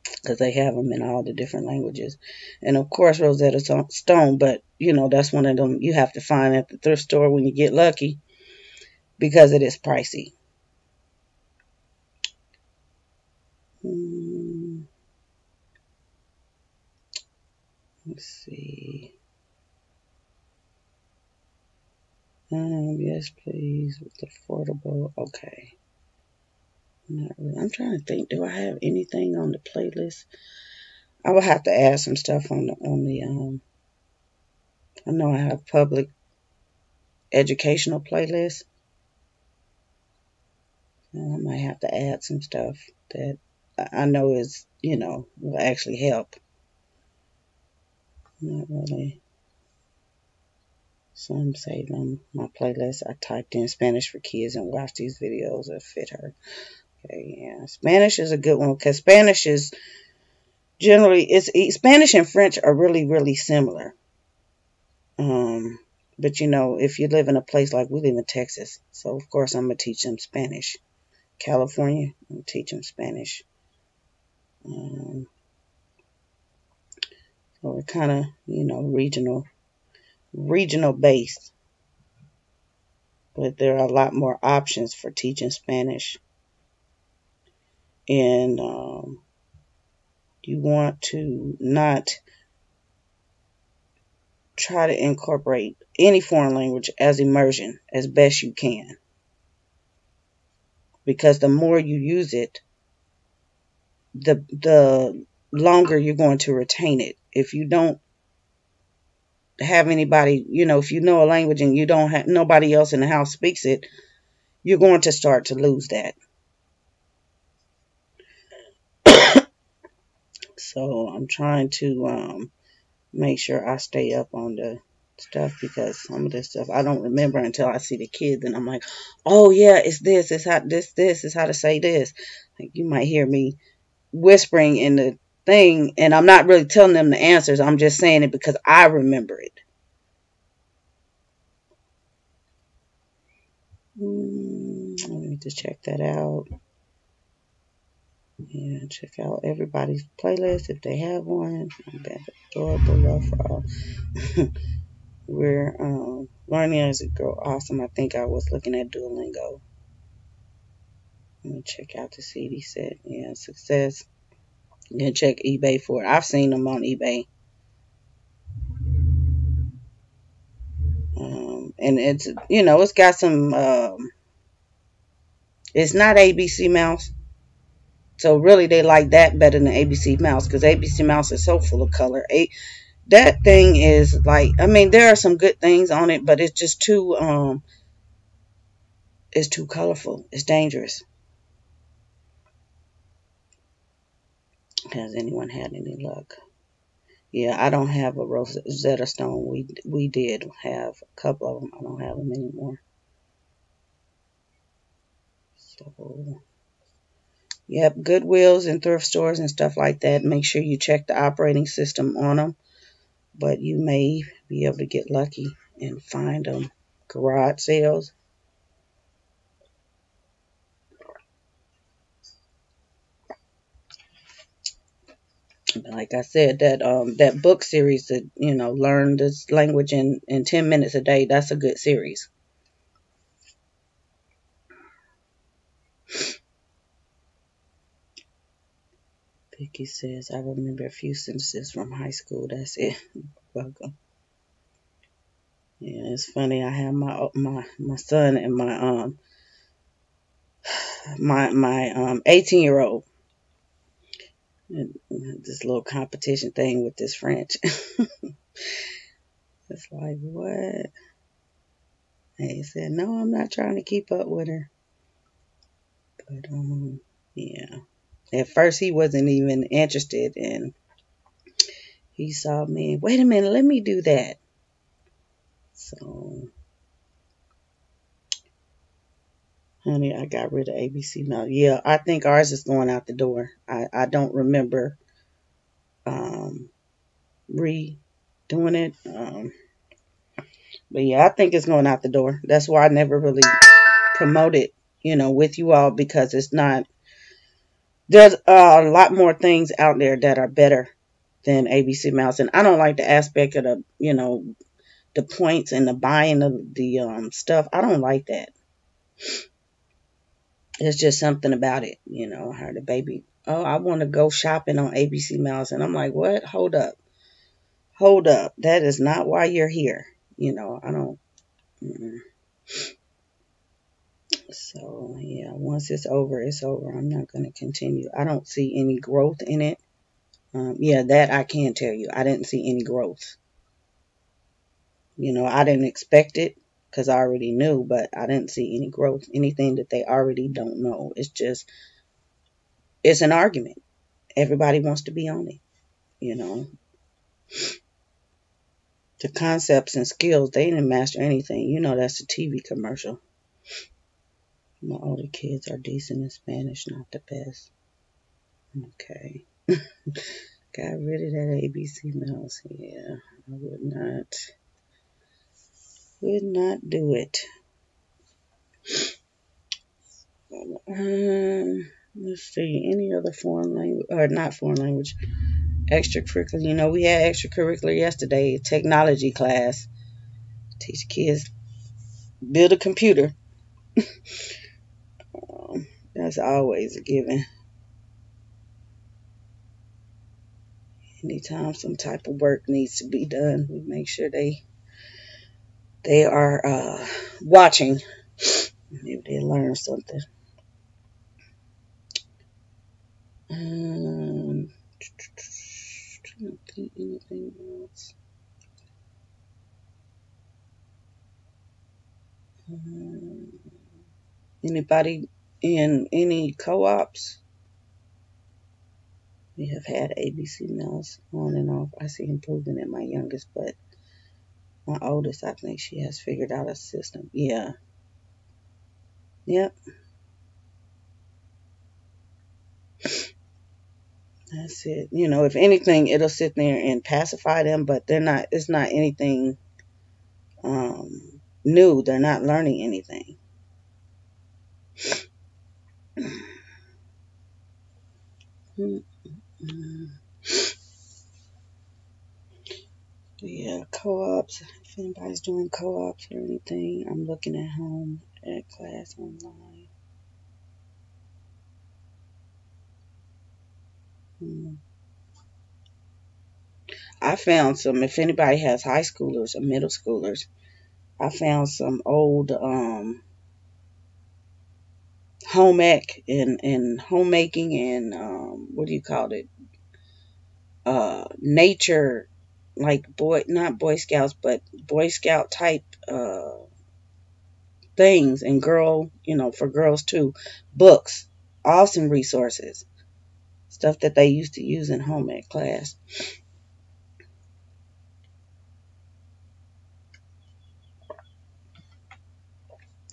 because they have them in all the different languages. And of course, Rosetta Stone, but that's one of them you have to find at the thrift store when you get lucky, because it is pricey. Let's see. Yes, please, with affordable. Okay. Not really. I'm trying to think. Do I have anything on the playlist? I will have to add some stuff on the. I know I have public educational playlist. I might have to add some stuff that I know is will actually help. Not really. Some saved on my playlist. I typed in Spanish for kids and watched these videos that fit her. Okay, yeah. Spanish is a good one, because Spanish is generally, Spanish and French are really, really similar. But if you live in a place like we live in Texas, so of course I'm going to teach them Spanish. California, I'm going to teach them Spanish. So we're kind of, regional based, but there are a lot more options for teaching Spanish, and you want to not try to incorporate any foreign language as immersion as best you can, because the more you use it, the longer you're going to retain it. If you don't have anybody, if you know a language and you don't have nobody else in the house speaks it, you're going to start to lose that. So I'm trying to make sure I stay up on the stuff, because some of this stuff I don't remember until I see the kids, and I'm like, oh yeah, it's this, it's how this is how to say this. Like, you might hear me whispering in the thing, and I'm not really telling them the answers. I'm just saying it because I remember it. Let me just check that out. Yeah, check out everybody's playlist if they have one. Adorable love for all. We're learning as a girl. Awesome. I think I was looking at Duolingo. Let me check out the CD set. Yeah, success. You can check eBay for it. I've seen them on eBay. And it's, it's got some, it's not ABC Mouse. So really they like that better than ABC Mouse, because ABC Mouse is so full of color. That thing is like, there are some good things on it, but it's just too, It's too colorful. It's dangerous. Has anyone had any luck? Yeah, I don't have a Rosetta Stone. We did have a couple of them. I don't have them anymore. So, yep, Goodwills and thrift stores and stuff like that. Make sure you check the operating system on them. But you may be able to get lucky and find them. Garage sales. Like I said, that book series that learn this language in 10 minutes a day. That's a good series. Vicky says, I remember a few sentences from high school. That's it. Welcome. Yeah, it's funny. I have my son and my 18-year-old. This little competition thing with this French. It's like, what? And he said, no, I'm not trying to keep up with her. But yeah. At first he wasn't even interested, and he saw me. Wait a minute, let me do that. So, honey, I got rid of ABC now. Yeah, I think ours is going out the door. I don't remember redoing it. But yeah, I think it's going out the door. That's why I never really promote it, with you all, because it's not. There's a lot more things out there that are better than ABC Mouse, and I don't like the aspect of the points and the buying of the stuff. I don't like that. It's just something about it, how the baby. Oh, I want to go shopping on ABC Mouse, and I'm like, what? Hold up. That is not why you're here. I don't. So yeah, once it's over, it's over. I'm not going to continue. I don't see any growth in it. Yeah, that I can tell you. I didn't see any growth. I didn't expect it because I already knew, but I didn't see any growth. Anything that they already don't know. It's an argument. Everybody wants to be on it. The concepts and skills, they didn't master anything. That's a TV commercial. My older kids are decent in Spanish, not the best. Okay. Got rid of that ABC Mouse. Yeah, I would not do it. Let's see, any other foreign language, or not foreign language, extracurricular. We had extracurricular yesterday, technology class. Teach kids build a computer. That's always a given. Anytime some type of work needs to be done, we make sure they are watching. Maybe they learn something. I don't think anything else. Anybody in any co-ops? We have had ABC Mills on and off. I see improvement in my youngest, but my oldest, I think she has figured out a system. Yeah. Yep. That's it. If anything, it'll sit there and pacify them, but it's not anything new. They're not learning anything. Yeah, co-ops. If anybody's doing co-ops or anything, I'm looking at home, at class, online. I found some, if anybody has high schoolers or middle schoolers, I found some old home ec and homemaking and what do you call it? Nature, like not Boy Scouts, but Boy Scout type things, and for girls too, books, awesome resources, stuff that they used to use in home ec class.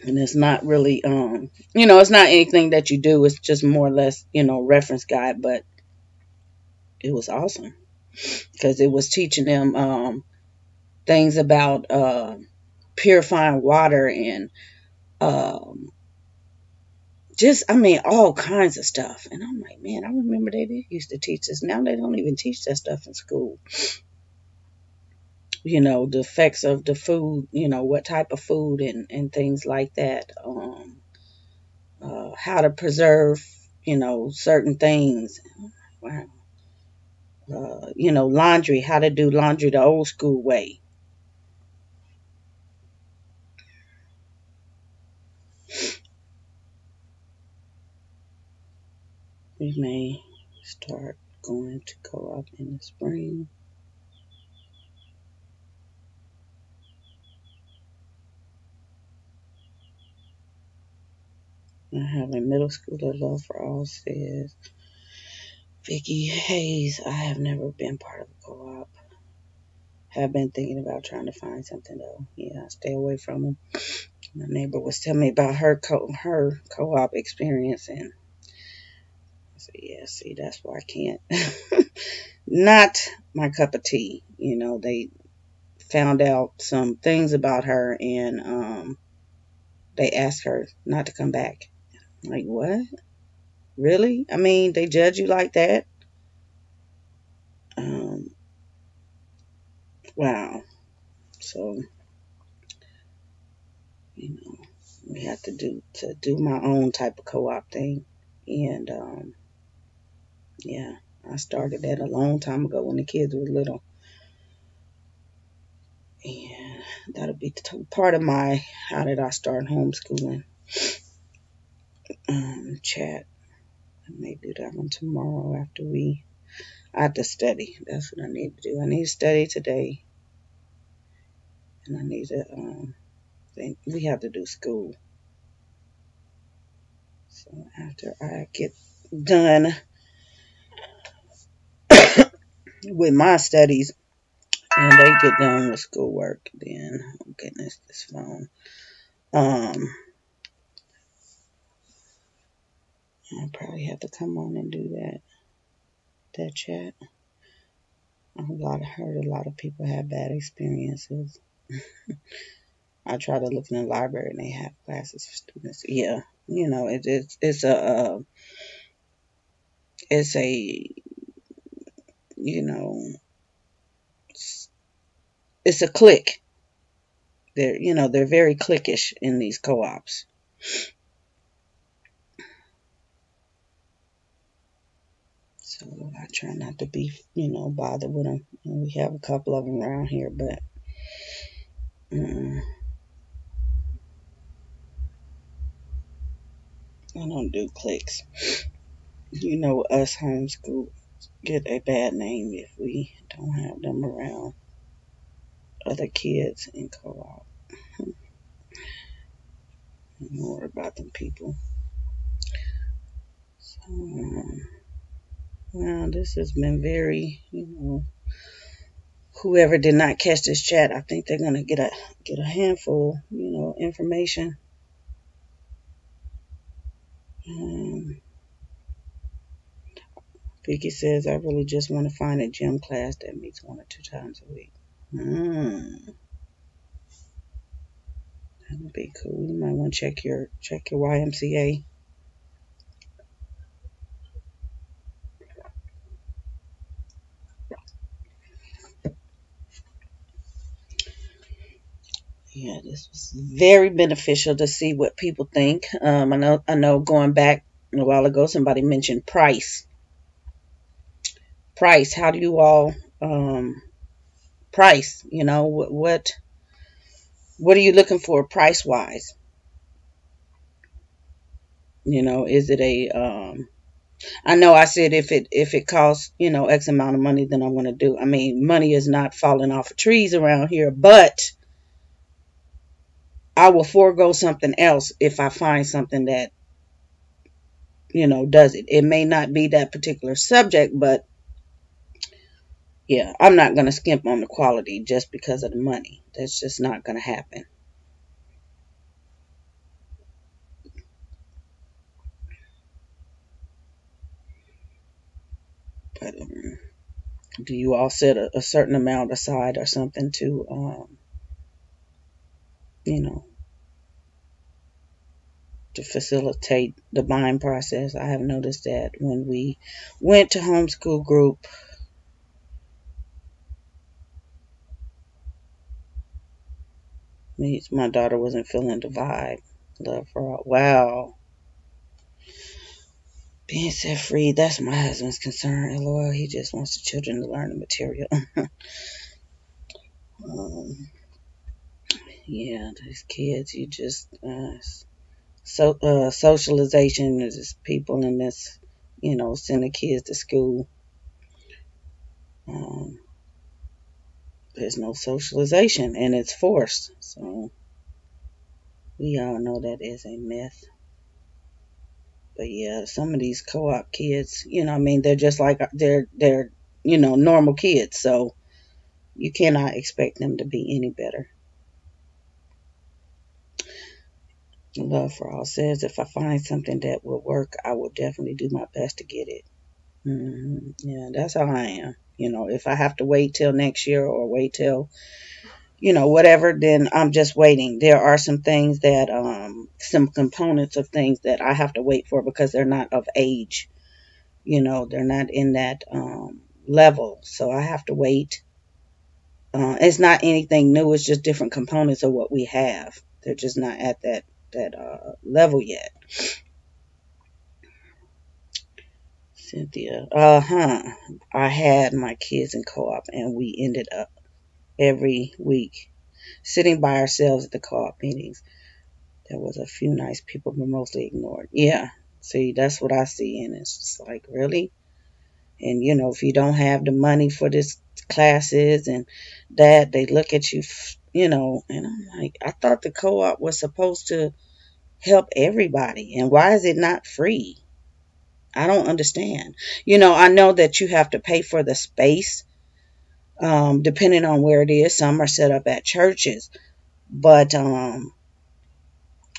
And it's not really, it's not anything that you do. It's just more or less, reference guide. But it was awesome because it was teaching them things about purifying water and all kinds of stuff. And I'm like, man, I remember they did used to teach this. Now they don't even teach that stuff in school. The effects of the food, what type of food and things like that. How to preserve, certain things. Wow. Laundry, how to do laundry the old school way. We may start going to co-op in the spring. I have a middle schooler love for all, says Vicky Hayes. I have never been part of a co-op. Have been thinking about trying to find something though. Yeah, stay away from them. My neighbor was telling me about her co-op experience, and I said, yeah, see, that's why I can't. Not my cup of tea. They found out some things about her, and they asked her not to come back. Like, what? Really? I mean, they judge you like that? Wow. So, we have to do my own type of co-op thing. And, yeah, I started that a long time ago when the kids were little. And that'll be part of my how did I start homeschooling chat. I may do that one tomorrow after I have to study. That's what I need to do. I need to study today. And I need to, we have to do school. So after I get done with my studies and they get done with schoolwork, then, oh goodness, this phone. I'll probably have to come on and do that chat. Heard a lot of people have bad experiences. I try to look in the library and they have classes for students. Yeah, it's a clique. They're very cliquish in these co-ops. So I try not to be, bothered with them. We have a couple of them around here, but I don't do cliques. Us homeschool get a bad name if we don't have them around other kids in co-op. I'm worried about them people. So, well, this has been very, whoever did not catch this chat, I think they're gonna get a handful, information. Vicky says, I really just want to find a gym class that meets 1 or 2 times a week. That would be cool. You might want to check your YMCA. Yeah, this was very beneficial to see what people think. I know going back a while ago, somebody mentioned price. Price. How do you all price? What are you looking for price wise? Is it I know I said if it costs, X amount of money, then I'm going to do. I mean, money is not falling off of trees around here, but I will forego something else if I find something that, does it. It may not be that particular subject, but yeah, I'm not going to skimp on the quality just because of the money. That's just not going to happen. But do you all set a certain amount aside or something to, to facilitate the buying process? I have noticed that when we went to homeschool group, my daughter wasn't feeling the vibe. Love for all. Wow. Being set free, that's my husband's concern. LOL, he just wants the children to learn the material. um, yeah, these kids, you just, socialization is just people in this, send the kids to school. Um, there's no socialization and it's forced. So we all know that is a myth. But yeah, some of these co-op kids, they're just like they're normal kids. So you cannot expect them to be any better. Love for All says, if I find something that will work, I will definitely do my best to get it. Yeah, that's how I am. If I have to wait till next year or wait till, whatever, then I'm just waiting. There are some things that, some components of things that I have to wait for because they're not of age. They're not in that level. So I have to wait. It's not anything new. It's just different components of what we have. They're just not at that level yet. Cynthia, I had my kids in co-op and we ended up every week sitting by ourselves at the co-op meetings. There was a few nice people, but mostly ignored. Yeah, see, that's what I see, and it's just like, really? And if you don't have the money for this classes and that, they look at you, and I'm like, I thought the co-op was supposed to help everybody, and why is it not free? I don't understand. I know that you have to pay for the space, depending on where it is. Some are set up at churches, but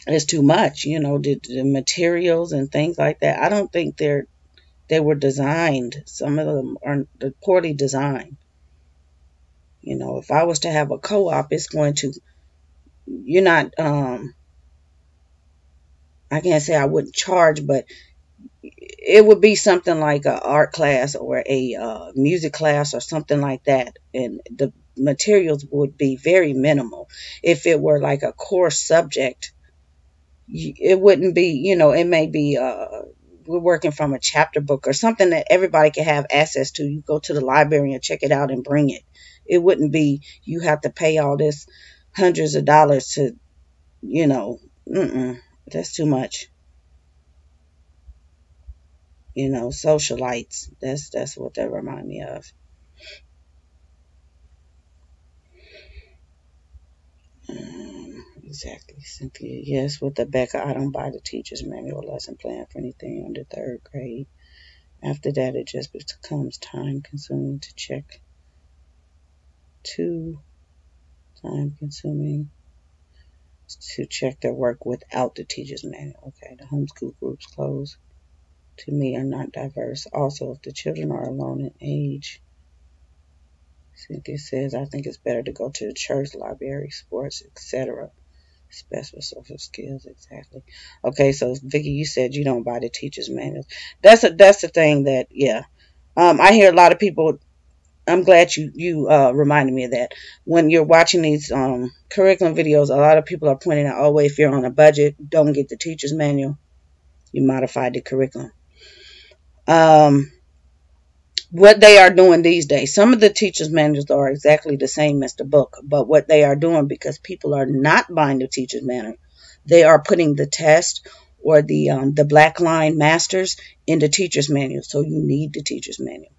it's too much. The materials and things like that. I don't think they were designed. Some of them are poorly designed. If I was to have a co-op, it's going to. You're not. I can't say I wouldn't charge, but it would be something like an art class or a music class or something like that, and the materials would be very minimal. If it were like a core subject, it wouldn't be, it may be we're working from a chapter book or something that everybody can have access to. You go to the library and check it out and bring it. It wouldn't be you have to pay all this hundreds of dollars to, that's too much. Socialites. That's what that remind me of. Exactly, Cynthia. Yes, with Becca, I don't buy the teacher's manual lesson plan for anything under third grade. After that, it just becomes time consuming to check. Too time consuming to check their work without the teacher's manual. Okay, the homeschool groups closed to me are not diverse. Also, if the children are alone in age, Cynthia says, I think it's better to go to the church, library, sports, etc. Special social skills, exactly. Okay, so Vicky, you said you don't buy the teacher's manuals. That's the thing that, yeah. I hear a lot of people. I'm glad you reminded me of that. When you're watching these curriculum videos, a lot of people are pointing out, oh, wait, if you're on a budget, don't get the teacher's manual. You modified the curriculum. What they are doing these days, some of the teacher's manuals are exactly the same as the book, but what they are doing, because people are not buying the teacher's manual, they are putting the test or the black line masters in the teacher's manual. So you need the teacher's manual.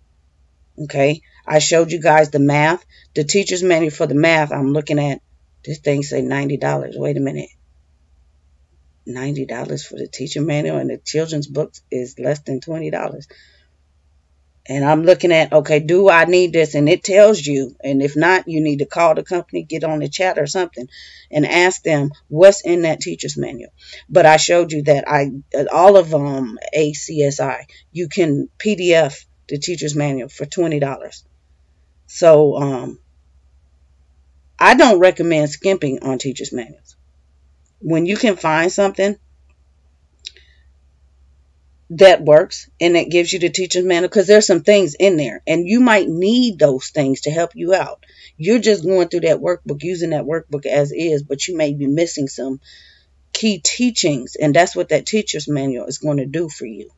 Okay, I showed you guys the math. The teacher's manual for the math, I'm looking at This thing say $90. Wait a minute. $90 for the teacher manual and the children's books is less than $20. And I'm looking at, okay, do I need this? And it tells you. And if not, you need to call the company, get on the chat or something, and ask them what's in that teacher's manual. But I showed you that all of ACSI, you can PDF the teacher's manual for $20. So I don't recommend skimping on teacher's manuals. When you can find something that works and it gives you the teacher's manual, because there's some things in there and you might need those things to help you out. You're just going through that workbook, using that workbook as is, but you may be missing some key teachings, and that's what that teacher's manual is going to do for you.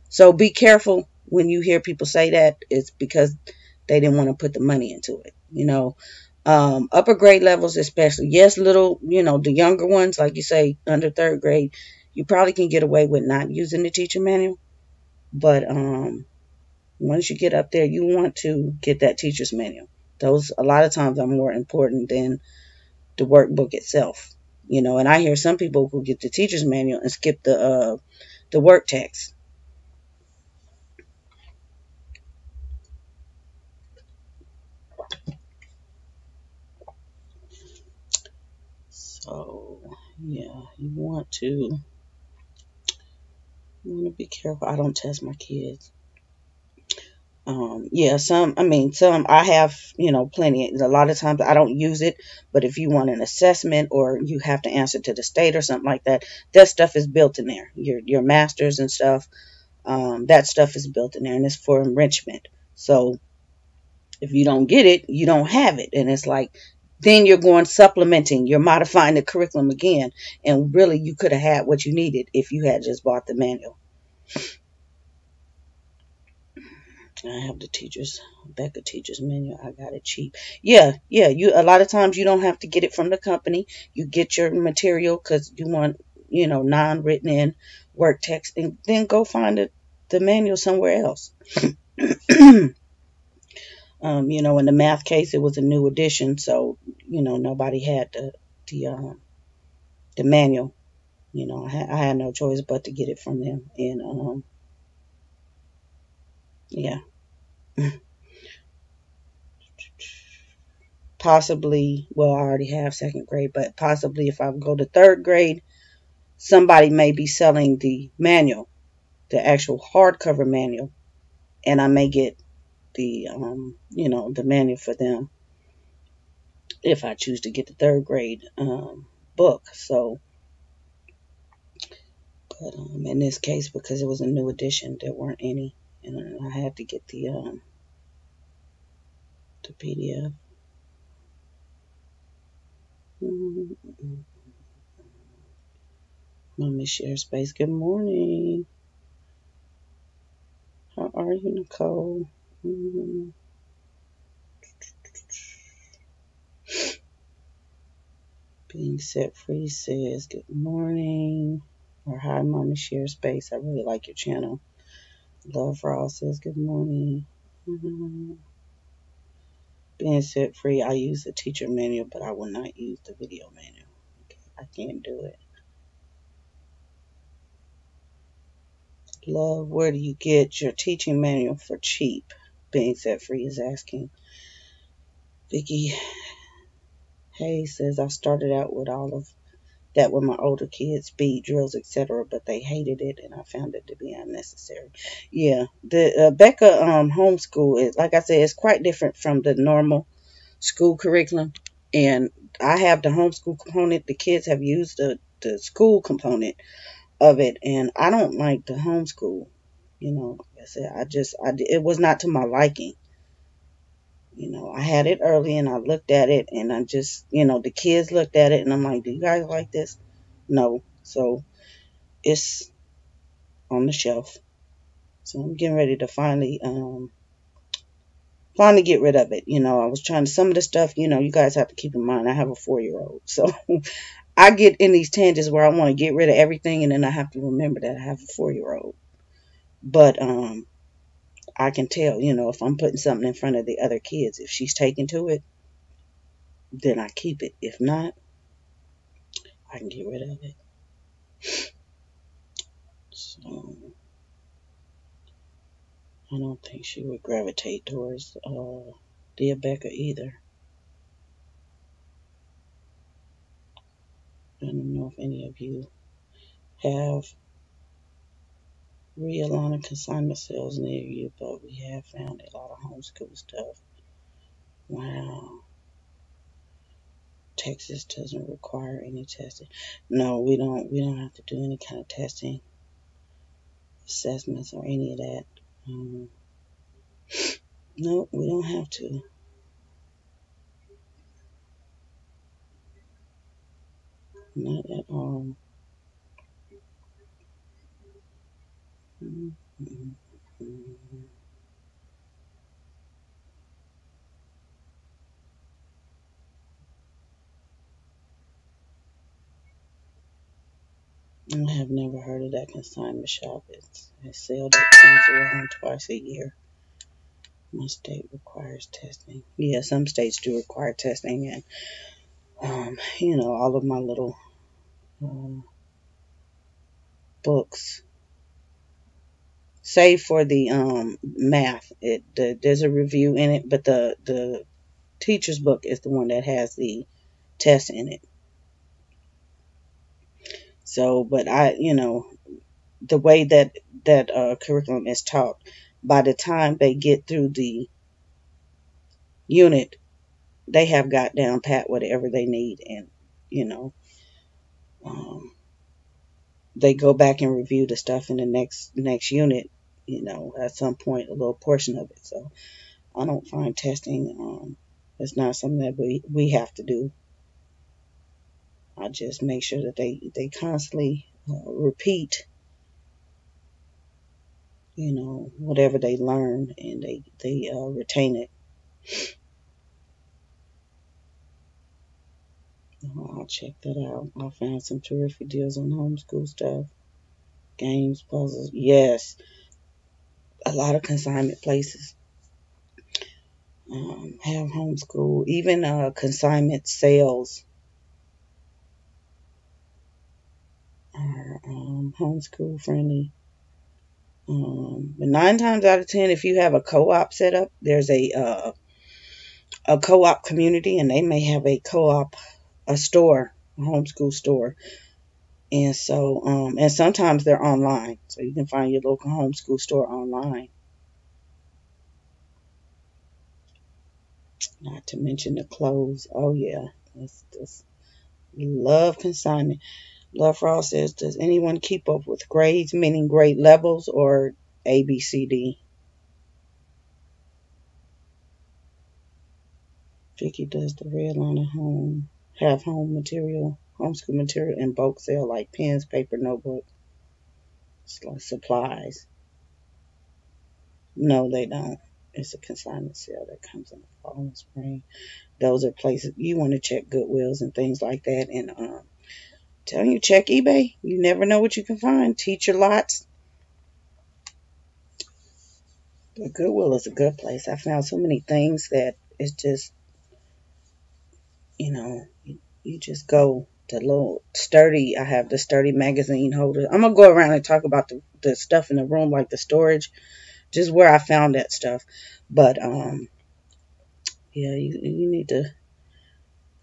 So be careful when you hear people say that. It's because they didn't want to put the money into it, upper grade levels especially. Yes, little, the younger ones, like you say, under third grade, you probably can get away with not using the teacher manual. But once you get up there, you want to get that teacher's manual. Those, a lot of times, are more important than the workbook itself. And I hear some people who get the teacher's manual and skip the work text. So, yeah, you want to be careful. I don't test my kids. Some I have, plenty. A lot of times I don't use it, but if you want an assessment or you have to answer to the state or something like that, that stuff is built in there. Your masters and stuff, that stuff is built in there, and it's for enrichment. So if you don't get it, you don't have it. And it's like, then you're going supplementing, you're modifying the curriculum again. And really, you could have had what you needed if you had just bought the manual. I have the Becca teacher's manual. I got it cheap. Yeah. A lot of times you don't have to get it from the company. You get your material because you want, non-written in work text, and then go find the manual somewhere else. In the math case, it was a new edition, so nobody had the manual. I had no choice but to get it from them, and yeah. Possibly, well, I already have second grade, but possibly if I go to third grade, somebody may be selling the manual, the actual hardcover manual, and I may get the the manual for them if I choose to get the third grade book. So, but in this case, because it was a new edition, there weren't any, and I had to get the PDF. Mommy share space. Good morning. How are you, Nicole? Being set free says good morning. Or hi, Mommy share space. I really like your channel. Love for all says good morning. Being set free, I use the teacher manual, but I will not use the video manual. Okay, I can't do it. Love, where do you get your teaching manual for cheap? Being set free is asking. Vicky Hayes says, I started out with all of that with my older kids, speed drills, etc., but they hated it, and I found it to be unnecessary. Yeah, the Becca homeschool is, like I said, it's quite different from the normal school curriculum, and I have the homeschool component. The kids have used the school component of it, and I don't like the homeschool. Like I said, it was not to my liking. I had it early and I looked at it, and I just, the kids looked at it, and I'm like, do you guys like this? No. So it's on the shelf. So I'm getting ready to finally get rid of it. I was trying to, some of the stuff, you guys have to keep in mind, I have a 4-year-old. So I get in these tangents where I want to get rid of everything, and then I have to remember that I have a 4-year-old. But I can tell, if I'm putting something in front of the other kids, if she's taken to it, then I keep it. If not, I can get rid of it. So I don't think she would gravitate towards Diabeca either. I don't know if any of you have realigner consignment sales near you, but we have found a lot of homeschool stuff. Wow. Texas doesn't require any testing. No, we don't have to do any kind of testing, assessments, or any of that. No, we don't have to. Not at all. I have never heard of that consignment shop. It's a sale that comes around twice a year. My state requires testing. Yeah, some states do require testing, and all of my little books, save for the math, there's a review in it, but the teacher's book is the one that has the test in it. So, but the way that curriculum is taught, by the time they get through the unit, they have got down pat whatever they need, and they go back and review the stuff in the next unit, at some point, a little portion of it. So I don't find testing, it's not something that we have to do. I just make sure that they constantly repeat, whatever they learn, and they retain it. I'll check that out. I found some terrific deals on homeschool stuff. Games, puzzles. Yes. A lot of consignment places have homeschool. Even consignment sales are homeschool friendly. But 9 times out of 10, if you have a co-op set up, there's a co-op community, and they may have a co-op, a store, a homeschool store. And so, and sometimes they're online, so you can find your local homeschool store online. Not to mention the clothes. Oh yeah, that's love consignment. Love Frost says, does anyone keep up with grades, meaning grade levels, or A, B, C, D? Vicky, does the Redliner home have homeschool material in bulk sale, like pens, paper, notebook, supplies? No, they don't. It's a consignment sale that comes in the fall and spring. Those are places you want to check, Goodwills and things like that. And telling you, check eBay. You never know what you can find. Teacher lots. But Goodwill is a good place. I found so many things that it's just, you just go. The little sturdy, I have the sturdy magazine holder. I'm going to go around and talk about the stuff in the room, like the storage, just where I found that stuff. But, yeah, you need to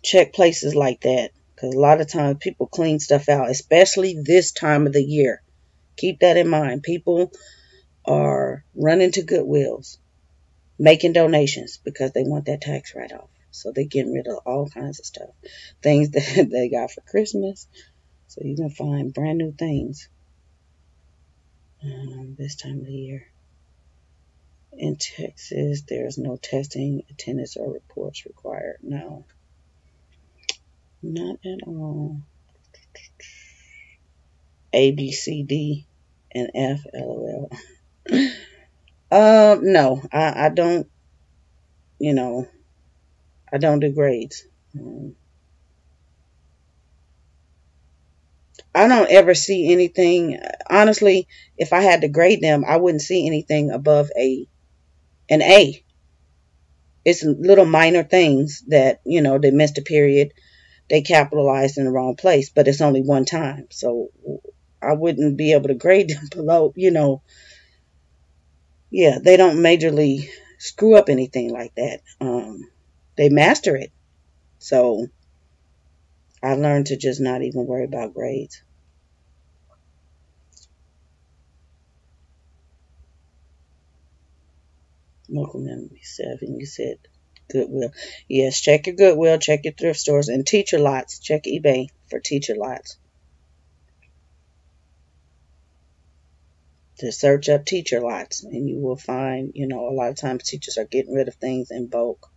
check places like that, because a lot of times people clean stuff out, especially this time of the year. Keep that in mind. People are running to Goodwills, making donations because they want that tax write-off. So they're getting rid of all kinds of stuff. Things that they got for Christmas. So you can find brand new things this time of the year. In Texas, there's no testing, attendance, or reports required. No. Not at all. A, B, C, D, and F, LOL. No, I don't, I don't do grades. I don't ever see anything. Honestly, if I had to grade them, I wouldn't see anything above an A. It's little minor things that, they missed a period, they capitalized in the wrong place, but it's only one time. So I wouldn't be able to grade them below. Yeah, they don't majorly screw up anything like that. They master it. So I learned to just not even worry about grades. Local memory 7, you said Goodwill. Yes, check your Goodwill, check your thrift stores, and teacher lots. Check eBay for teacher lots. To search up teacher lots, and you will find, a lot of times teachers are getting rid of things in bulk,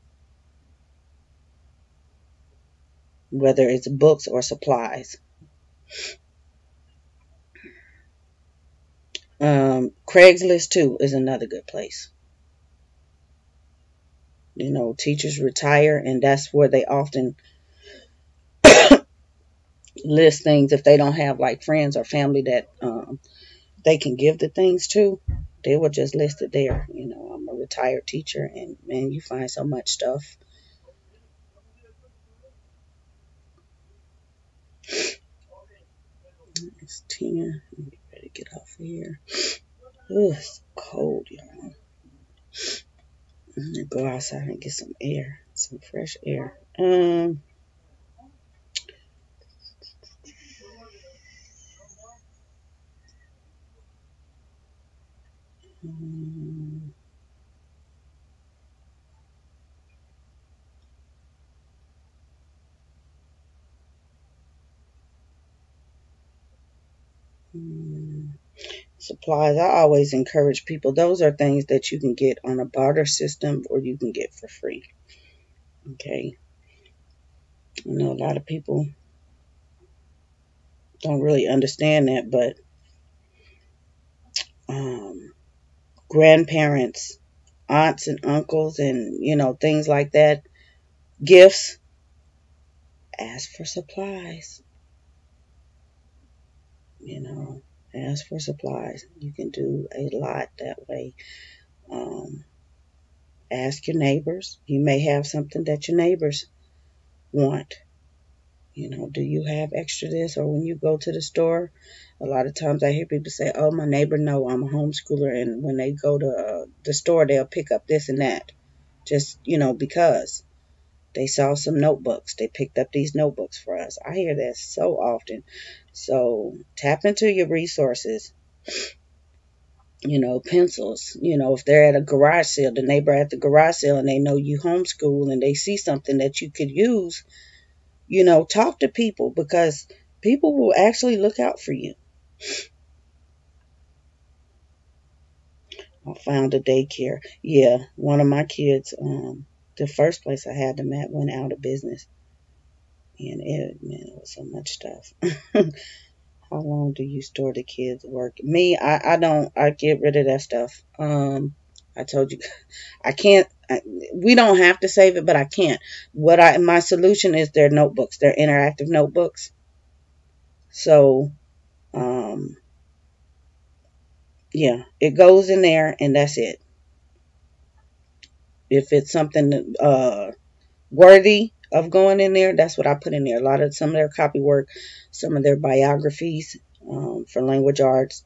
whether it's books or supplies. Craigslist too is another good place. Teachers retire, and that's where they often list things if they don't have like friends or family that they can give the things to. They will just list it there. I'm a retired teacher, and man, you find so much stuff. It's 10. Let me ready to get off of here. Ooh, it's cold, y'all. I'm gonna go outside and get some air, some fresh air. Supplies. I always encourage people. Those are things that you can get on a barter system or you can get for free. Okay. I know a lot of people don't really understand that, but grandparents, aunts and uncles, and things like that, gifts, ask for supplies. Ask for supplies. You can do a lot that way. Um, Ask your neighbors. You may have something that your neighbors want. Do you have extra this? Or when you go to the store, a lot of times I hear people say, oh, my neighbor know I'm a homeschooler, and when they go to the store, they'll pick up this and that. Just, because they saw some notebooks. They picked up these notebooks for us. I hear that so often. So tap into your resources. Pencils. If they're at a garage sale, the neighbor at the garage sale, and they know you homeschool and they see something that you could use, talk to people, because people will actually look out for you. I found a daycare. Yeah, one of my kids, the first place I had them at went out of business. And it was so much stuff. How long do you store the kids' work? Me, I don't. I get rid of that stuff. I told you, I can't. We don't have to save it, but I can't. My solution is their notebooks. They're interactive notebooks. So, yeah, it goes in there, and that's it. If it's something worthy of going in there, that's what I put in there. Some of their copy work, some of their biographies for language arts,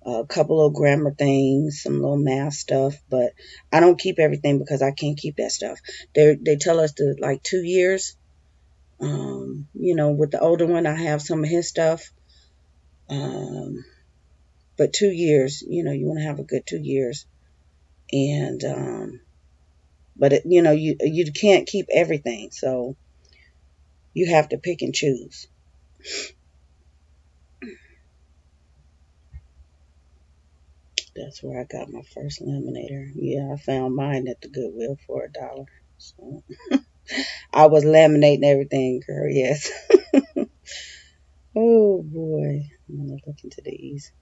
a couple of grammar things, some little math stuff. But I don't keep everything because I can't keep that stuff. They tell us to like 2 years. With the older one, I have some of his stuff. But 2 years, you want to have a good 2 years. And but you can't keep everything, so you have to pick and choose. That's where I got my first laminator. Yeah, I found mine at the Goodwill for $1. So I was laminating everything, girl. Yes. Oh boy, I'm gonna look into these.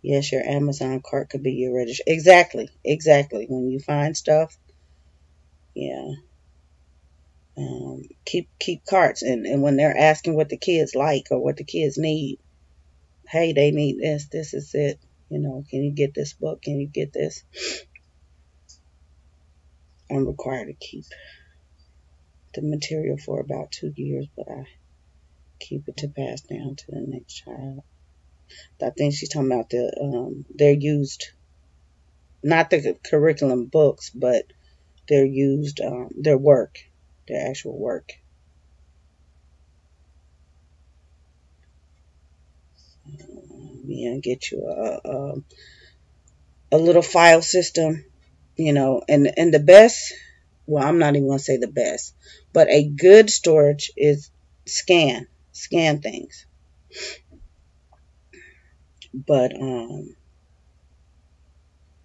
Yes, your Amazon cart could be your register. Exactly, exactly. When you find stuff, yeah. Keep carts, and when they're asking what the kids like or what the kids need, hey, they need this. This is it. Can you get this book? Can you get this? I'm required to keep the material for about 2 years, but I keep it to pass down to the next child. I think she's talking about they're used, not the curriculum books, but they're used, their work, their actual work. Yeah, get you a little file system, and the best, well, I'm not even going to say the best, but a good storage is scan things. But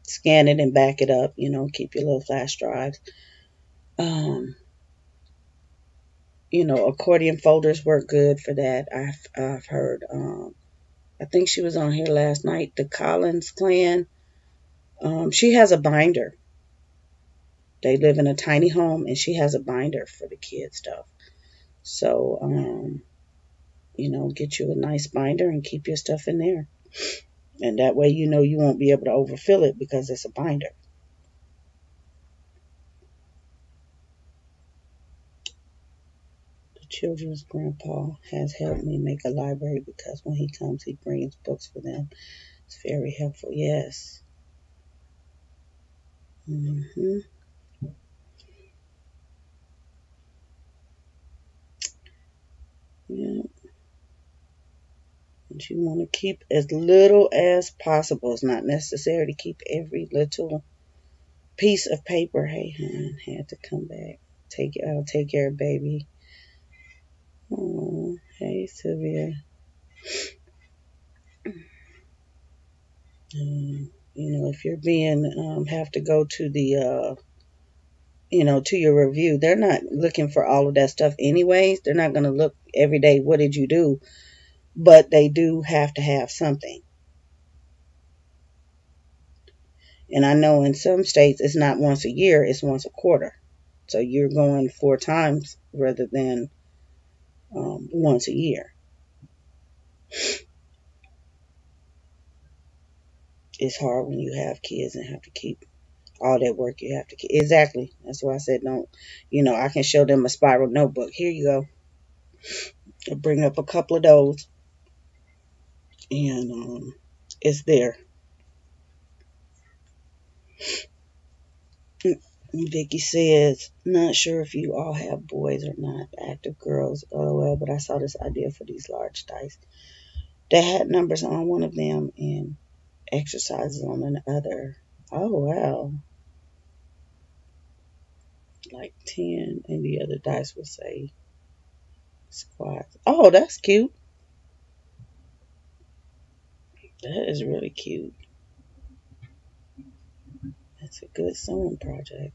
scan it and back it up, keep your little flash drives. Um, accordion folders work good for that. I've heard. I think she was on here last night. The Collins clan. She has a binder. They live in a tiny home, and she has a binder for the kids stuff. So, get you a nice binder and keep your stuff in there. And that way, you won't be able to overfill it because it's a binder. The children's grandpa has helped me make a library because when he comes, he brings books for them. It's very helpful. Yes. Mm-hmm. Yeah. And you want to keep as little as possible. It's not necessary to keep every little piece of paper. Hey, hon, had to come back. I'll take care of baby. Oh, hey, Sylvia. If you're being have to go to the to your review, they're not looking for all of that stuff anyways. They're not going to look every day, what did you do? But they do have to have something. And I know in some states it's not once a year, it's once a quarter. So you're going 4 times rather than once a year. It's hard when you have kids and have to keep all that work you have to keep. Exactly. That's why I said don't. I can show them a spiral notebook. Here you go. I'll bring up a couple of those. And it's there. Vicky says, not sure if you all have boys or not, active girls. LOL, but I saw this idea for these large dice. They had numbers on one of them and exercises on another. Oh, wow. Like 10, and the other dice will say squats. Oh, that's cute. That is really cute. That's a good sewing project.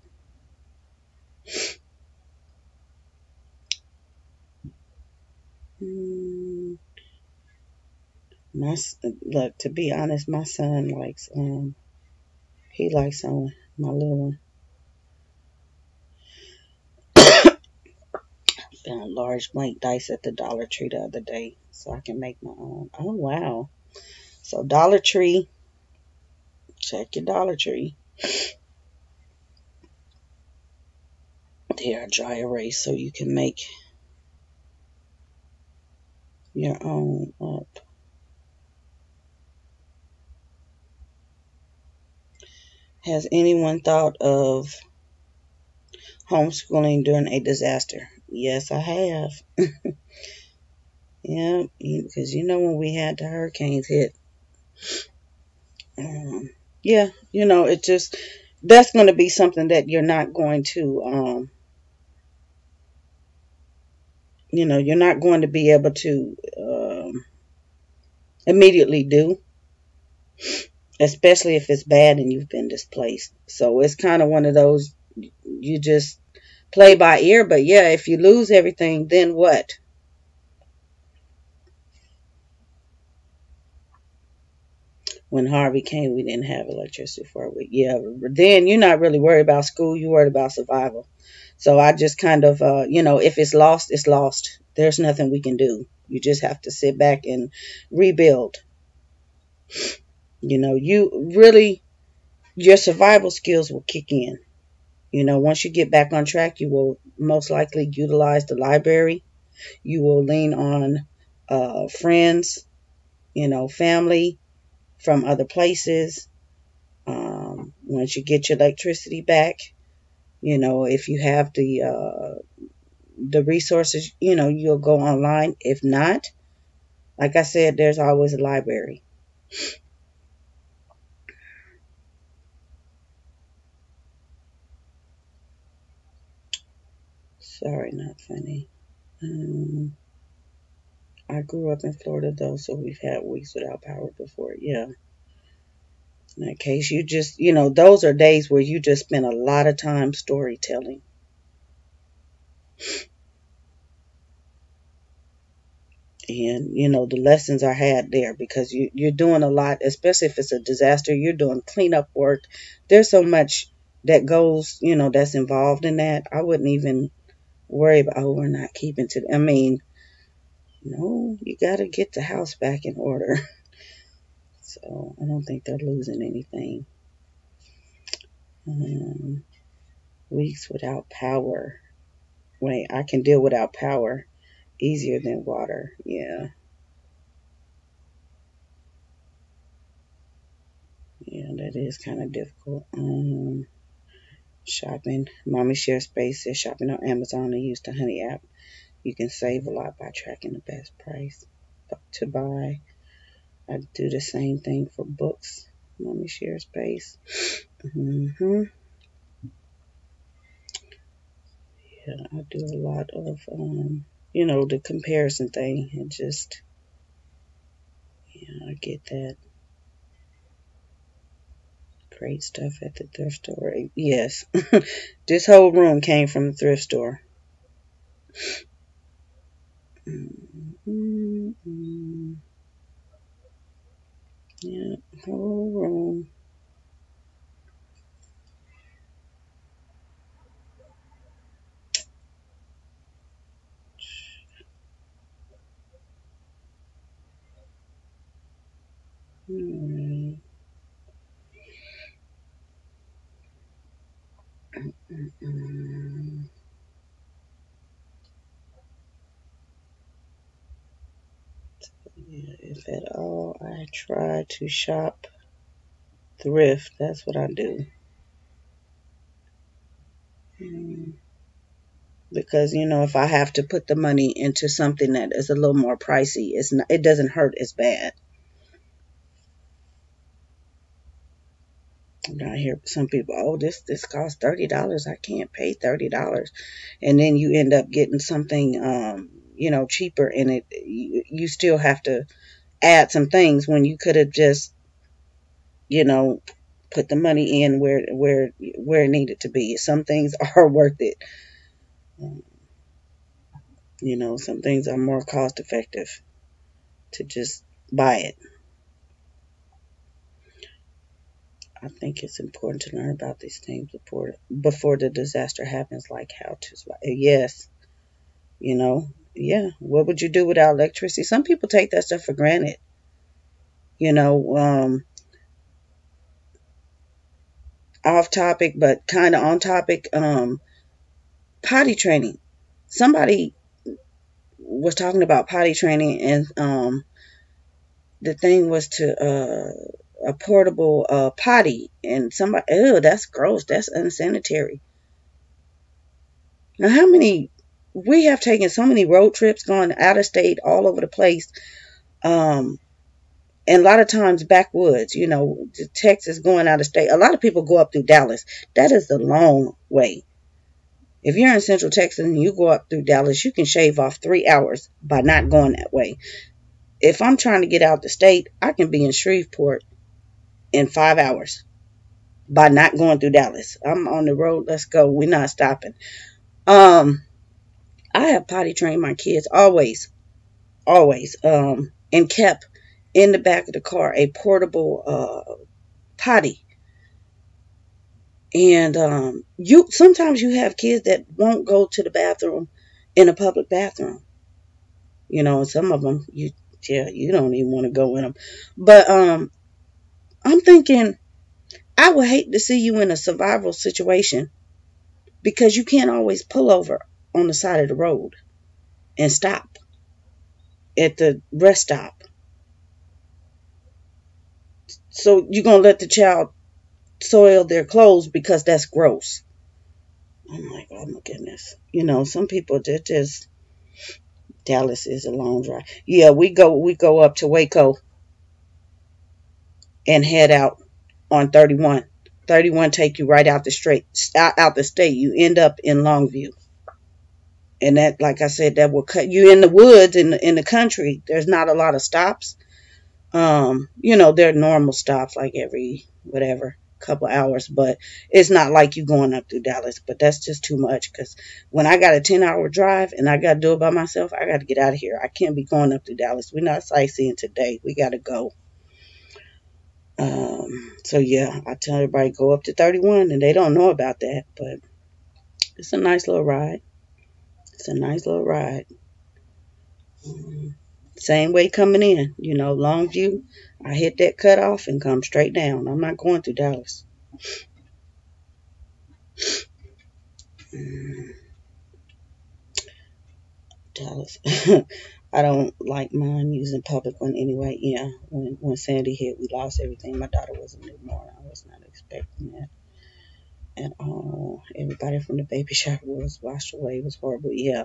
Look, to be honest, my son likes he likes sewing. My little one. Found a large blank dice at the Dollar Tree the other day, so I can make my own. Oh wow! So Dollar Tree, check your Dollar Tree. They are dry erase, so you can make your own up. Has anyone thought of homeschooling during a disaster? Yes, I have. Yeah, because when we had the hurricanes hit, yeah, it just, that's going to be something that you're not going to, you're not going to be able to immediately do, especially if it's bad and you've been displaced. So it's kind of one of those, you just play by ear. But yeah, if you lose everything, then what? When Harvey came, we didn't have electricity for a week. Yeah, then you're not really worried about school. You're worried about survival. So I just kind of, if it's lost, it's lost. There's nothing we can do. You just have to sit back and rebuild. You really, your survival skills will kick in. Once you get back on track, you will most likely utilize the library. You will lean on friends, family from other places. Once you get your electricity back, if you have the resources, you'll go online. If not, like I said, there's always a library. Sorry, not funny. I grew up in Florida though, so we've had weeks without power before. Yeah. In that case, you just, those are days where you just spend a lot of time storytelling. And, the lessons are had there because you're doing a lot, especially if it's a disaster. You're doing cleanup work. There's so much that goes, that's involved in that. I wouldn't even worry about, oh, we're not keeping to. I mean, no, you got to get the house back in order. So I don't think they're losing anything. Weeks without power. Wait, I can deal without power easier than water. Yeah. Yeah, that is kind of difficult. Shopping. Mommy Share Space says shopping on Amazon and use the Honey app. You can save a lot by tracking the best price to buy. I do the same thing for books. Mommy Share Space. Yeah, I do a lot of, the comparison thing. And just, yeah, I get that. Great stuff at the thrift store. Yes. This whole room came from the thrift store. Yeah, whole room. Alright. Yeah, if at all, I try to shop thrift. That's what I do. Because if I have to put the money into something that is a little more pricey, it doesn't hurt as bad. I hear some people, oh, this costs $30. I can't pay $30, and then you end up getting something, cheaper, and you still have to add some things when you could have just, put the money in where it needed to be. Some things are worth it. Some things are more cost effective to just buy it. I think it's important to learn about these things before the disaster happens, like how to survive. Yes, yeah. What would you do without electricity? Some people take that stuff for granted. Off topic, but kind of on topic. Potty training. Somebody was talking about potty training, and the thing was to a portable potty, and somebody, oh, that's gross, that's unsanitary. Now, we have taken so many road trips, going out of state, all over the place, and a lot of times backwoods, Texas, going out of state. A lot of people go up through Dallas. That is the long way. If you're in Central Texas and you go up through Dallas, you can shave off 3 hours by not going that way. If I'm trying to get out the state, I can be in Shreveport in 5 hours by not going through Dallas. I'm on the road. Let's go. We're not stopping. I have potty trained my kids always, and kept in the back of the car a portable potty. And sometimes you have kids that won't go to the bathroom in a public bathroom. And some of them you don't even want to go in them. But I'm thinking, I would hate to see you in a survival situation because you can't always pull over on the side of the road and stop at the rest stop. So you're going to let the child soil their clothes because that's gross. I'm like, oh my goodness. Some people just, Dallas is a long drive. Yeah, we go up to Waco and head out on 31. 31 take you right out the out the state. You end up in Longview. And that, like I said, that will cut you in the woods in the country. There's not a lot of stops. There are normal stops like every whatever couple hours, but it's not like you going up through Dallas. But that's just too much, because when I got a 10-hour drive and I got to do it by myself, I got to get out of here. I can't be going up through Dallas. We're not sightseeing today. We got to go. So yeah, I tell everybody go up to 31, and they don't know about that, but it's a nice little ride. It's a nice little ride. Same way coming in, Longview. I hit that cutoff and come straight down. I'm not going through Dallas. Dallas. I don't like mine using public one anyway. Yeah, when Sandy hit, we lost everything. My daughter was a newborn. I was not expecting that at all. Everybody from the baby shower was washed away. It was horrible. Yeah,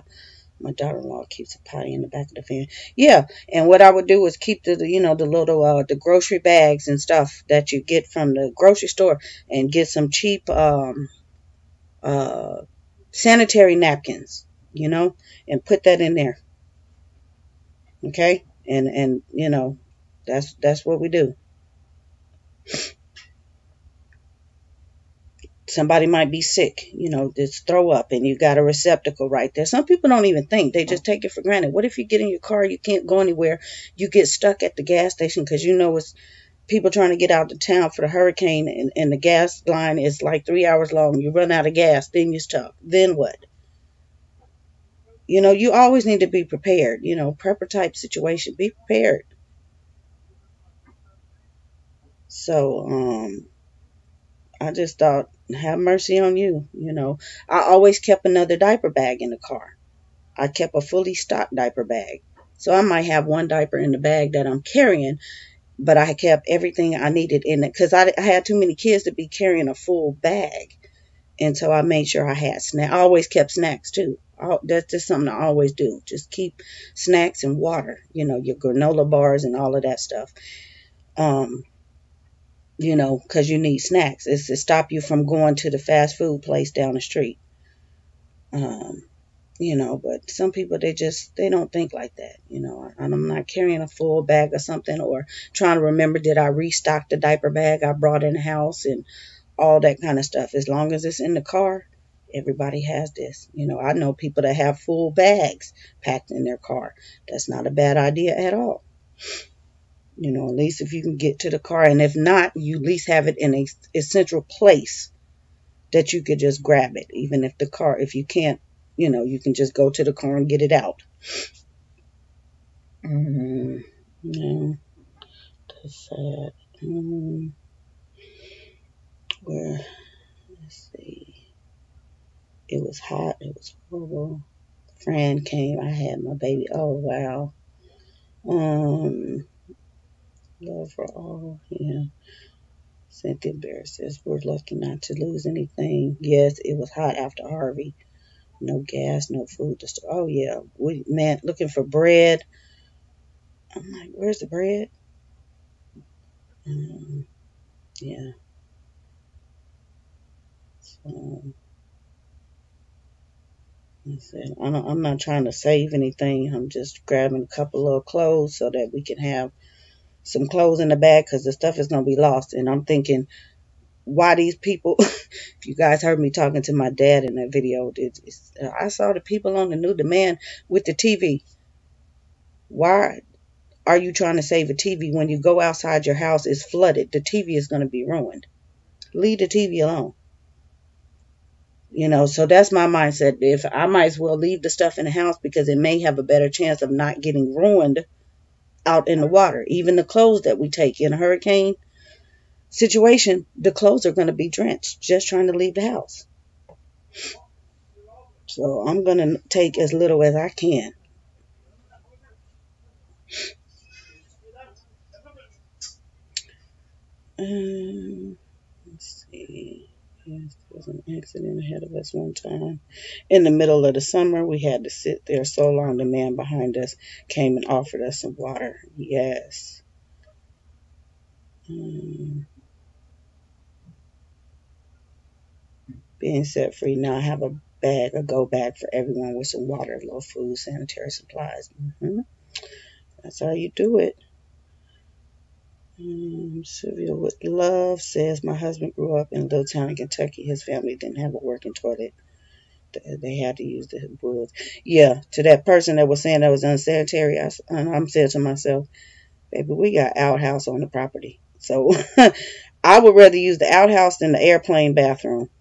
my daughter-in-law keeps a potty in the back of the van. Yeah, and what I would do is keep the little the grocery bags and stuff that you get from the grocery store, and get some cheap sanitary napkins, and put that in there. Okay, and that's what we do. Somebody might be sick, just throw up, and you got a receptacle right there. Some people don't even think. They just take it for granted. What if you get in your car, you can't go anywhere, you get stuck at the gas station because it's people trying to get out of town for the hurricane, and the gas line is like 3 hours long. You run out of gas, then you're stuck. Then what? You always need to be prepared. Prepper type situation. Be prepared. So, I just thought, have mercy on you. I always kept another diaper bag in the car. I kept a fully stocked diaper bag. So I might have one diaper in the bag that I'm carrying, but I kept everything I needed in it, because I had too many kids to be carrying a full bag. And so I made sure I had snacks. I always kept snacks too. That's just something I always do. Just keep snacks and water, your granola bars and all of that stuff. Because you need snacks. It's to stop you from going to the fast food place down the street. But some people, they don't think like that. I'm not carrying a full bag or something, or trying to remember, did I restock the diaper bag I brought in the house and all that kind of stuff. As long as it's in the car, everybody has this. I know people that have full bags packed in their car. That's not a bad idea at all. At least if you can get to the car, and if not, you at least have it in a central place that you could just grab it. Even if you can't, you can just go to the car and get it out. Yeah, that's sad. Let's see. It was hot. It was horrible. Friend came. I had my baby. Oh, wow. Love for all. Yeah. Cynthia Bear says, we're lucky not to lose anything. Yes, it was hot after Harvey. No gas, no food. Oh, yeah. Looking for bread. I'm like, where's the bread? Yeah. So, I said, I'm not trying to save anything. I'm just grabbing a couple of clothes so that we can have some clothes in the bag, because the stuff is going to be lost. And I'm thinking, why these people, if you guys heard me talking to my dad in that video, I saw the people on the new demand with the TV. Why are you trying to save a TV when you go outside your house, it's flooded? The TV is going to be ruined. Leave the TV alone. So that's my mindset. If I might as well leave the stuff in the house, because it may have a better chance of not getting ruined out in the water. Even the clothes that we take in a hurricane situation, the clothes are going to be drenched just trying to leave the house. So I'm going to take as little as I can. Let's see. Yes, there was an accident ahead of us one time. In the middle of the summer, we had to sit there so long. The man behind us came and offered us some water. Yes. Being set free now, I have a go bag for everyone with some water, a little food, sanitary supplies. That's how you do it. Sylvia with love says, my husband grew up in a little town in Kentucky. His family didn't have a working toilet. They had to use the woods. Yeah, to that person that was saying that was unsanitary, I'm saying to myself, baby, we got outhouse on the property. So I would rather use the outhouse than the airplane bathroom.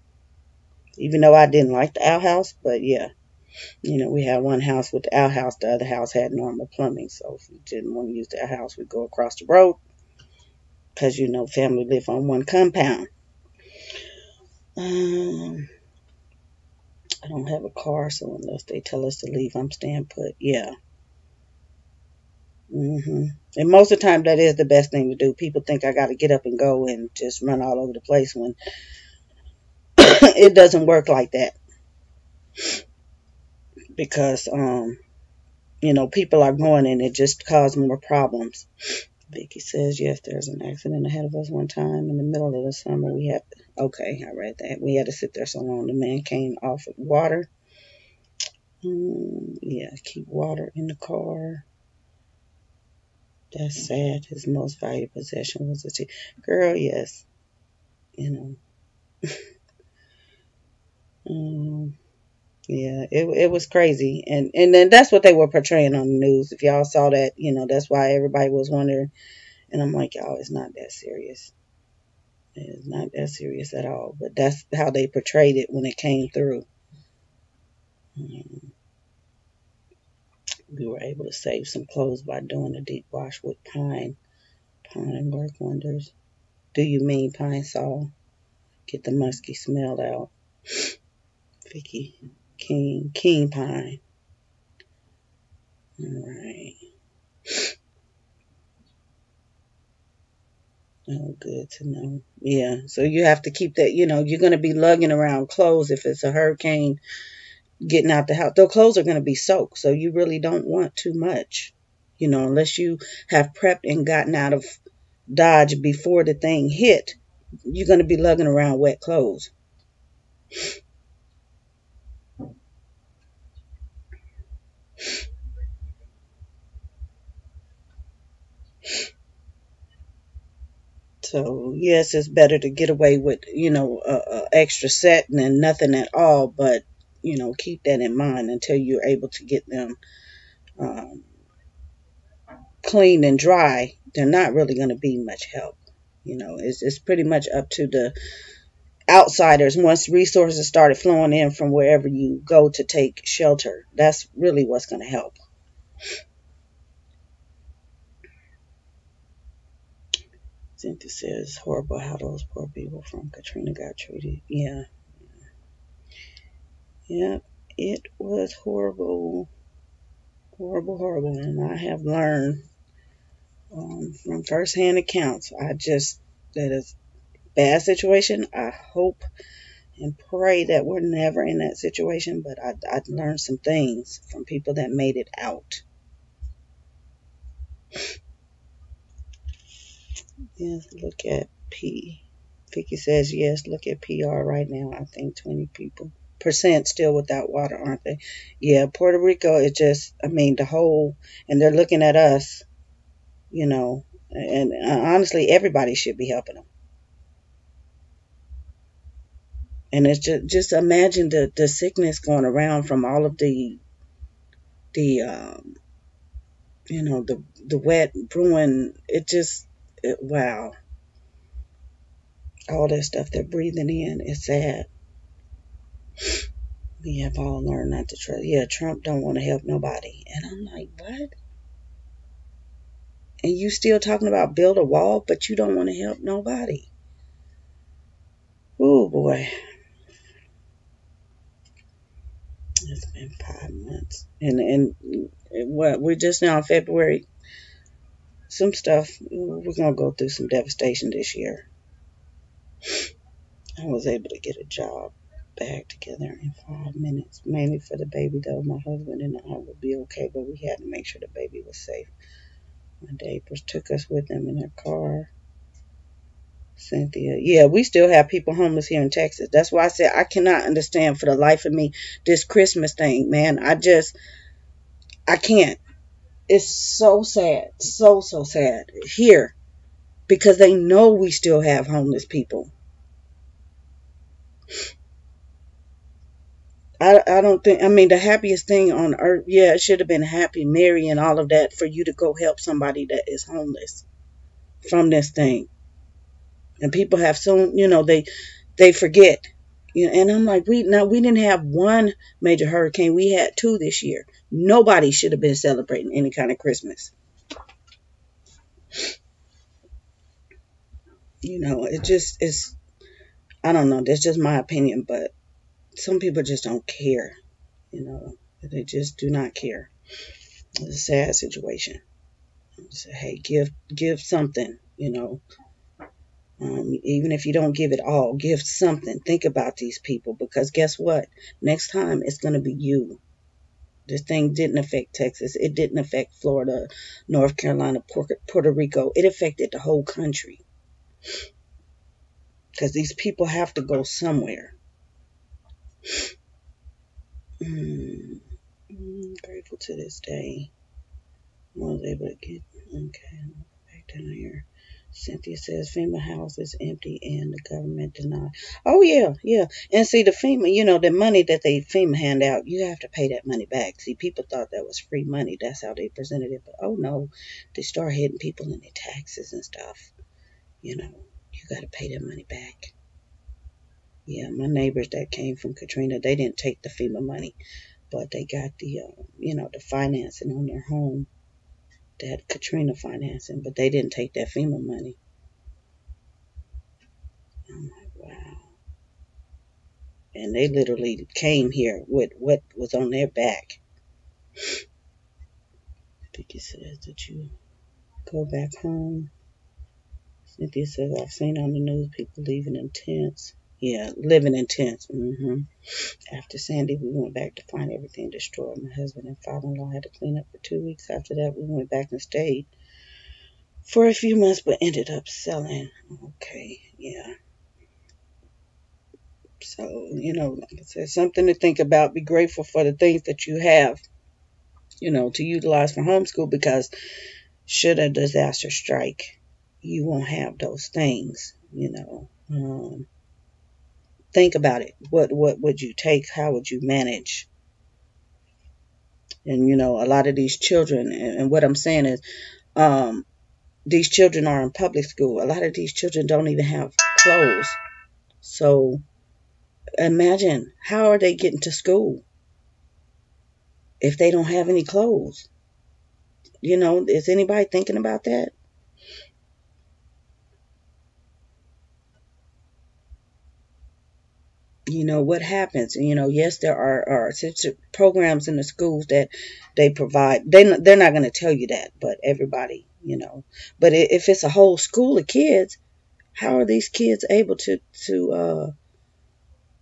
Even though I didn't like the outhouse, but yeah. We had one house with the outhouse. The other house had normal plumbing. So if we didn't want to use the outhouse, we'd go across the road. Because, family live on one compound. I don't have a car, so unless they tell us to leave, I'm staying put. Yeah. And most of the time, that is the best thing to do. People think I got to get up and go and just run all over the place when it doesn't work like that. Because, people are going and it just causes more problems. Vicky says, yes, there's an accident ahead of us one time in the middle of the summer. Okay, I read that. We had to sit there so long. The man came off with water. Yeah, keep water in the car. That's sad. His most valued possession was a tea. Girl, yes. Yeah, it was crazy. And then that's what they were portraying on the news. If y'all saw that, that's why everybody was wondering. And I'm like, y'all, it's not that serious. It's not that serious at all. But that's how they portrayed it when it came through. We were able to save some clothes by doing a deep wash with pine. Pine work wonders. Do you mean pine sol? Get the musky smell out. Vicky King pine. All right. Oh, good to know. Yeah, so you have to keep that, you're going to be lugging around clothes if it's a hurricane getting out the house. Those clothes are going to be soaked, so you really don't want too much, unless you have prepped and gotten out of Dodge before the thing hit. You're going to be lugging around wet clothes. So, yes, it's better to get away with, a extra set than nothing at all. But, keep that in mind until you're able to get them clean and dry. They're not really going to be much help. It's pretty much up to the outsiders. Once resources started flowing in from wherever you go to take shelter, that's really what's going to help. Cynthia says, horrible how those poor people from Katrina got treated. Yeah. It was horrible. Horrible. And I have learned from firsthand accounts. That is a bad situation. I hope and pray that we're never in that situation. But I learned some things from people that made it out. Yes, look at P. Vicky says, yes, look at PR right now. I think 20% still without water, aren't they? Yeah, Puerto Rico is just, and they're looking at us, and honestly, everybody should be helping them. And it's just imagine the sickness going around from all of the wet brewing. Wow. All that stuff they're breathing in is sad. We have all learned not to trust. Yeah, Trump don't want to help nobody. And I'm like, what? And you still talking about build a wall, but you don't want to help nobody. Oh, boy. It's been 5 months. And what, we're just now in February. Some stuff, we're going to go through some devastation this year. I was able to get a job back together in 5 minutes, mainly for the baby, though. My husband and I would be okay, but we had to make sure the baby was safe. My neighbors took us with them in their car. Cynthia, yeah, we still have people homeless here in Texas. That's why I said I cannot understand for the life of me this Christmas thing, man. I can't. It's so sad, so sad here because they know we still have homeless people. I don't think, I mean, the happiest thing on earth, yeah, it should have been Happy Mary and all of that for you to go help somebody that is homeless from this thing. And people have so, they forget. And I'm like, we didn't have one major hurricane. We had two this year. Nobody should have been celebrating any kind of Christmas. It just is, I don't know. That's just my opinion, but some people just don't care. They just do not care. It's a sad situation. So, hey, give something, even if you don't give it all, give something. Think about these people, because guess what? Next time it's going to be you. This thing didn't affect Texas. It didn't affect Florida, North Carolina, Puerto Rico. It affected the whole country. Because these people have to go somewhere. I'm grateful to this day. I was able to get, okay, back down here. Cynthia says FEMA house is empty and the government denied. Oh, yeah, yeah. And see, the FEMA, the money that they FEMA hand out, you have to pay that money back. See, people thought that was free money. That's how they presented it. But, oh, no, they start hitting people in their taxes and stuff. You got to pay that money back. Yeah, my neighbors that came from Katrina, they didn't take the FEMA money, but they got the, the financing on their home. That Katrina financing, but they didn't take that FEMA money. I'm like, wow. And they literally came here with what was on their back. Vicky says that you go back home. Cynthia says, I've seen on the news people leaving in tents. Yeah, living in tents. After Sandy, we went back to find everything destroyed. My husband and father-in-law had to clean up for 2 weeks. After that, we went back and stayed for a few months, but ended up selling. Okay, yeah. So, like I said, something to think about. Be grateful for the things that you have, to utilize for homeschool, because should a disaster strike, you won't have those things, Think about it. What would you take? How would you manage? And, a lot of these children, and what I'm saying is, these children are in public school. A lot of these children don't even have clothes. So imagine, how are they getting to school if they don't have any clothes? Is anybody thinking about that? What happens? Yes, there are programs in the schools that they provide. They're not going to tell you that, but everybody, But if it's a whole school of kids, how are these kids able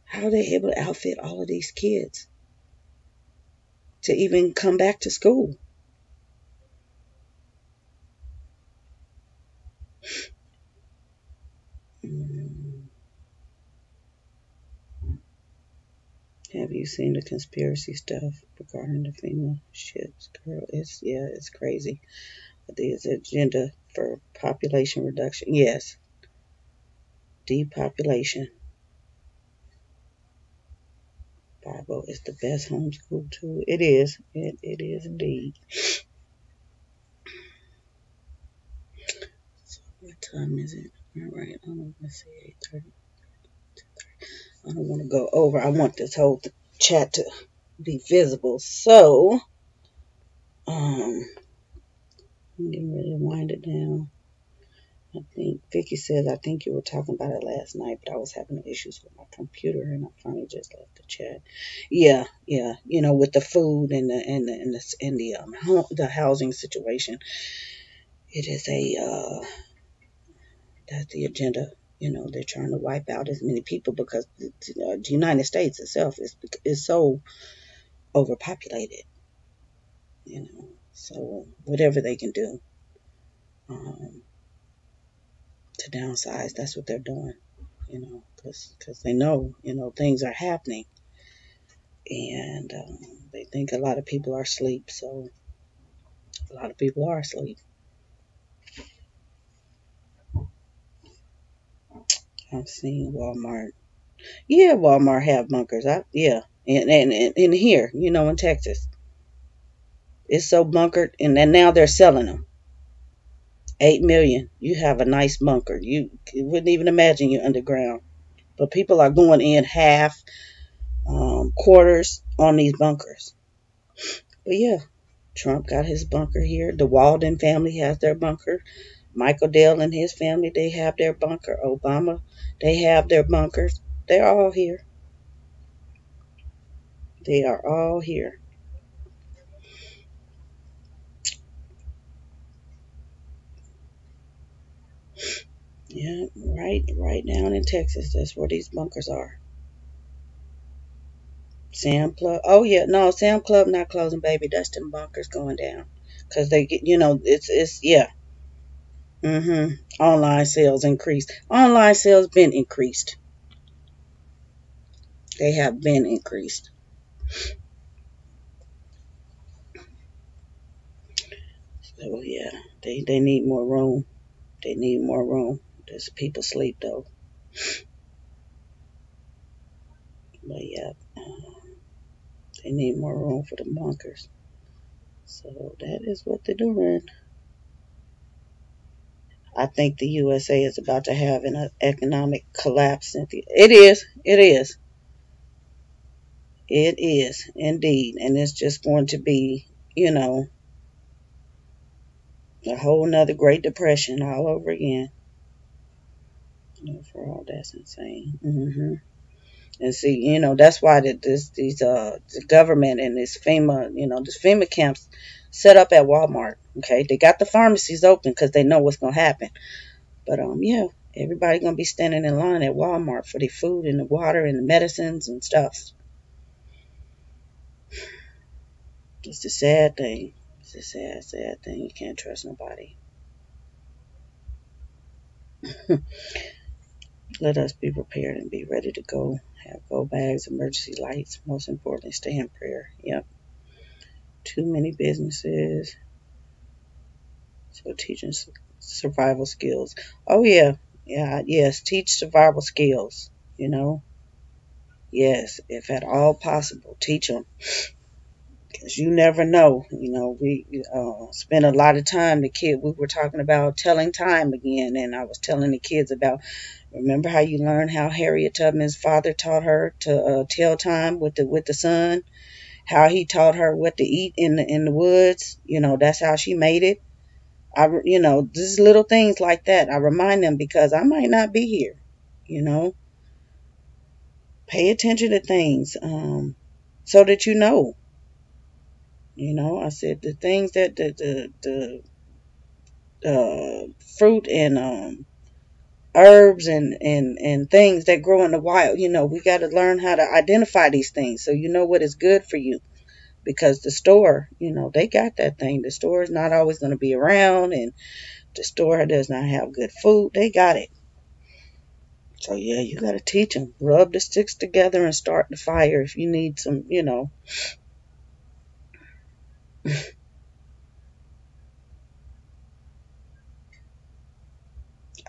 how are they able to outfit all of these kids to even come back to school? Have you seen the conspiracy stuff regarding the FEMA ships? Girl, it's crazy. There's an agenda for population reduction. Yes, depopulation. Bible is the best homeschool tool. It is. It is indeed. So what time is it? All right. Let's see, 8:30. I don't want to go over. I want this whole chat to be visible. So, I'm getting ready to wind it down. I think Vicky says, I think you were talking about it last night, but I was having issues with my computer and I finally just left the chat. Yeah, yeah. With the food and the housing situation, it is that's the agenda. They're trying to wipe out as many people because the United States itself is so overpopulated. So whatever they can do um, to downsize, that's what they're doing. Because they know, things are happening, and they think a lot of people are asleep. So a lot of people are asleep. I've seen Walmart. Yeah, Walmart have bunkers. Yeah, and here, in Texas, it's so bunkered, and then now they're selling them. 8 million. You have a nice bunker. You wouldn't even imagine you're underground, but people are going in half, quarters on these bunkers. But yeah, Trump got his bunker here. The Walden family has their bunker. Michael Dell and his family, they have their bunker. Obama, they have their bunkers. They're all here. They are all here. Yeah, right down in Texas. That's where these bunkers are. Sam Club. Oh yeah, no, Sam Club not closing, baby. That's them bunkers going down. Cause they get, it's yeah. Online sales increased. Online sales been increased. They have been increased. So yeah, they need more room. They need more room. There's people sleep though. But yeah, they need more room for the bunkers. So that is what they're doing. I think the USA is about to have an economic collapse. It is. It is. It is indeed. And it's just going to be, you know, a whole nother Great Depression all over again. For all that's insane. And see, that's why the government and this FEMA camps set up at Walmart. Okay, they got the pharmacies open because they know what's gonna happen. But yeah, everybody gonna be standing in line at Walmart for the food and the water and the medicines and stuff. It's a sad thing. It's a sad, sad thing. You can't trust nobody. Let us be prepared and be ready to go. Have go bags, emergency lights. Most importantly, stay in prayer. Yep. Too many businesses. So teaching survival skills. Oh yeah, yeah, yes. Teach survival skills. You know, yes, if at all possible, teach them. Because you never know. We spent a lot of time. We were talking about telling time again, and I was telling the kids about. Remember how you learned how Harriet Tubman's father taught her to tell time with the sun? How he taught her what to eat in the woods. That's how she made it. Just little things like that. I remind them because I might not be here. You know, pay attention to things so that you know. I said the things that the fruit and herbs and things that grow in the wild. We got to learn how to identify these things so you know what is good for you. Because the store, they got that thing. The store is not always going to be around, and the store does not have good food. They got it. So yeah, you got to teach them. Rub the sticks together and start the fire if you need some.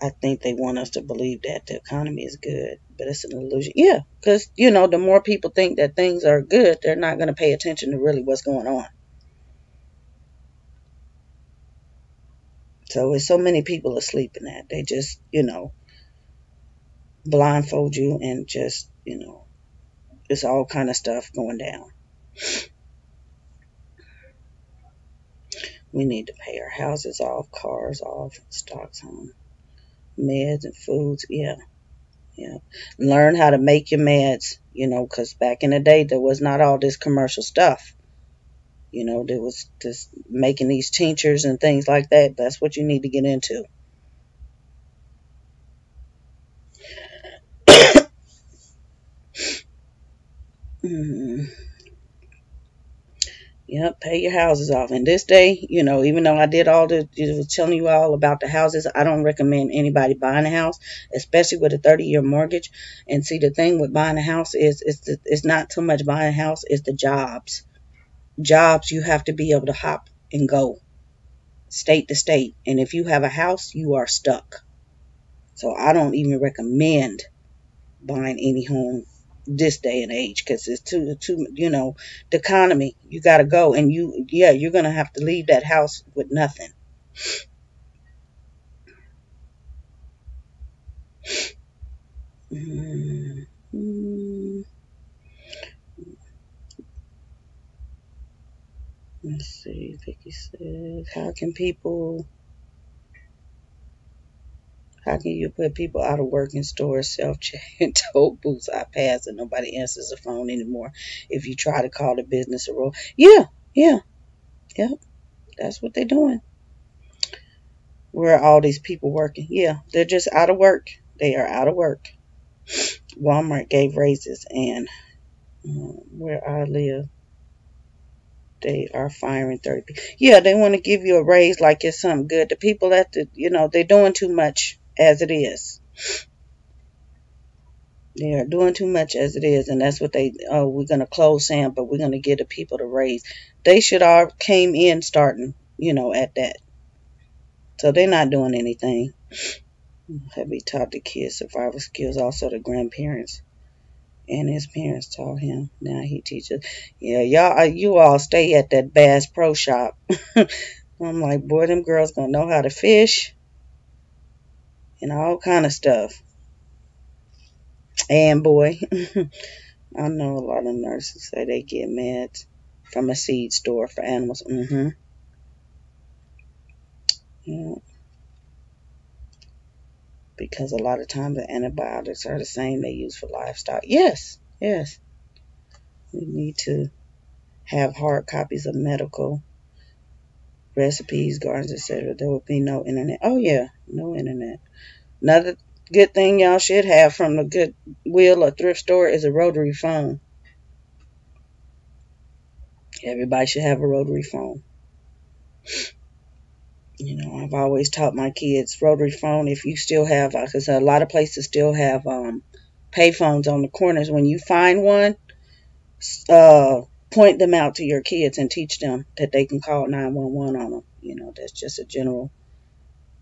I think they want us to believe that the economy is good, but it's an illusion. Yeah, because the more people think that things are good, they're not going to pay attention to really what's going on. So it's so many people asleep in that. They just blindfold you and just it's all kind of stuff going down. We need to pay our houses off, cars off, stocks on. Meds and foods, yeah. Yeah. Learn how to make your meds, because back in the day, there was not all this commercial stuff. There was just making these tinctures and things like that. That's what you need to get into. Mm, yep, pay your houses off. And this day, even though I did all was telling you all about the houses, I don't recommend anybody buying a house, especially with a 30-year mortgage. And see, the thing with buying a house is it's not so much buying a house, it's the jobs. Jobs, you have to be able to hop and go state to state. And if you have a house, you are stuck. So I don't even recommend buying any home this day and age, because it's too the economy, you got to go, and you're gonna have to leave that house with nothing. Mm-hmm. Let's see, Vicky says, how can you put people out of work in stores, self-check, and toll booths? I pass and nobody answers the phone anymore. If you try to call the business a role. Yeah, yeah, yeah. That's what they're doing. Where are all these people working? Yeah, they're just out of work. They are out of work. Walmart gave raises, and where I live, they are firing 30 people. Yeah, they want to give you a raise like it's something good. The people they're doing too much as it is. They are doing too much as it is, and that's what we're going to close Sam, but we're going to give the people the raise. They should all came in starting, at that. So they're not doing anything. Have we taught the kids survival skills? Also the grandparents and his parents taught him. Now he teaches. Yeah, you all stay at that Bass Pro Shop. I'm like, boy, them girls gonna know how to fish and all kind of stuff. And boy, I know a lot of nurses say they get meds from a seed store for animals. Yeah. Because a lot of times the antibiotics are the same they use for livestock. Yes, yes. We need to have hard copies of medical recipes, gardens, etc. There would be no internet. Oh yeah, no internet. Another good thing y'all should have from the Goodwill or thrift store is a rotary phone. Everybody should have a rotary phone. I've always taught my kids rotary phone. If you still have, because a lot of places still have pay phones on the corners. When you find one, point them out to your kids and teach them that they can call 911 on them. That's just a general,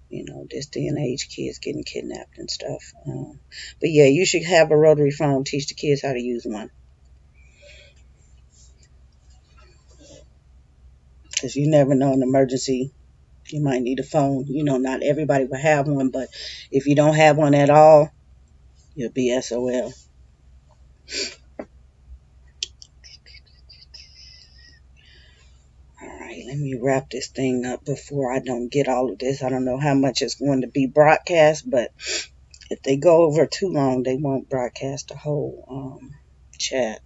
this day and age, kids getting kidnapped and stuff. But yeah, you should have a rotary phone, teach the kids how to use one. Because you never know, an emergency, you might need a phone. Not everybody will have one, but if you don't have one at all, you'll be SOL. Alright, let me wrap this thing up before I don't get all of this. I don't know how much it's going to be broadcast, but if they go over too long, they won't broadcast the whole chat.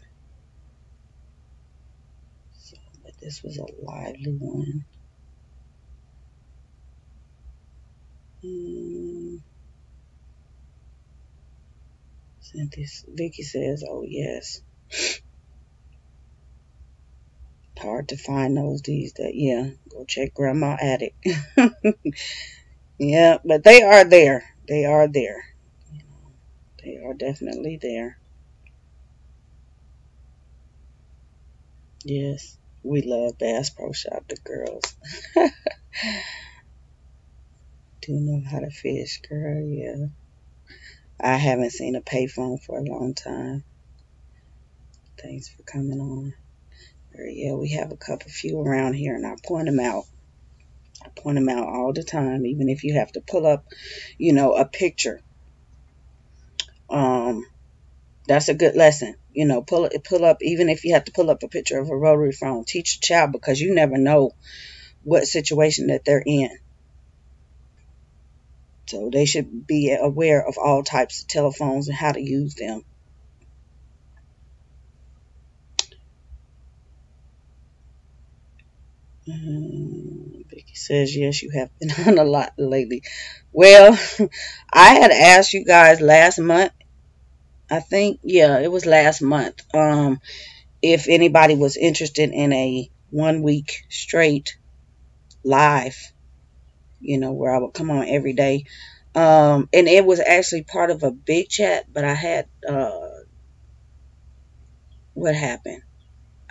So, but this was a lively one. Vicky says, oh yes. Hard to find those these days. Yeah, go check Grandma Attic. Yeah, but they are there. They are there. They are definitely there. Yes, we love Bass Pro Shop, the girls. Do know how to fish, girl, yeah. I haven't seen a payphone for a long time. Thanks for coming on. Yeah, we have a few around here, and I point them out. I point them out all the time, even if you have to pull up, a picture. That's a good lesson. Pull up, even if you have to pull up a picture of a rotary phone. Teach the child, because you never know what situation that they're in. So they should be aware of all types of telephones and how to use them. Vicky says, yes, you have been on a lot lately. Well, I had asked you guys last month, I think, yeah, it was last month, if anybody was interested in a 1 week straight live, where I would come on every day. And it was actually part of a big chat, but I had, what happened?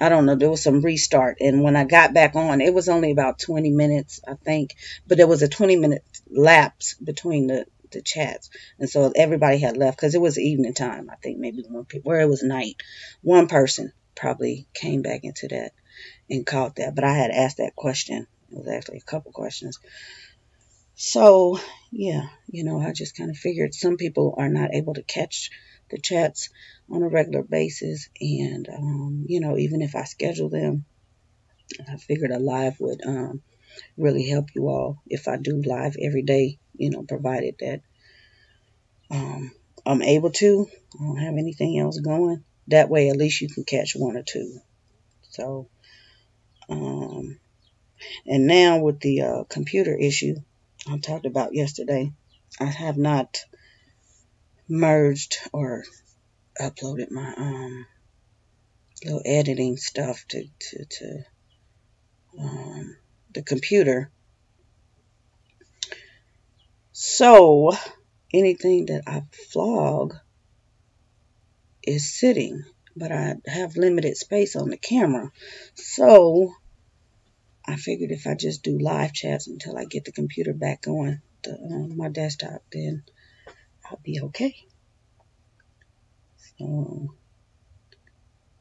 I don't know. There was some restart. And when I got back on, it was only about 20 minutes, I think. But there was a 20-minute lapse between the chats. And so everybody had left because it was evening time. I think maybe one people, where it was night. One person probably came back into that and caught that. But I had asked that question. It was actually a couple questions. So, yeah, I just kind of figured some people are not able to catch the chats on a regular basis. And, even if I schedule them, I figured a live would really help you all if I do live every day, provided that I'm able to. I don't have anything else going. That way, at least you can catch one or two. So, and now with the computer issue I talked about yesterday, I have not merged or uploaded my little editing stuff to the computer. So anything that I vlog is sitting, but I have limited space on the camera. So I figured if I just do live chats until I get the computer back on my desktop, then I'll be okay. So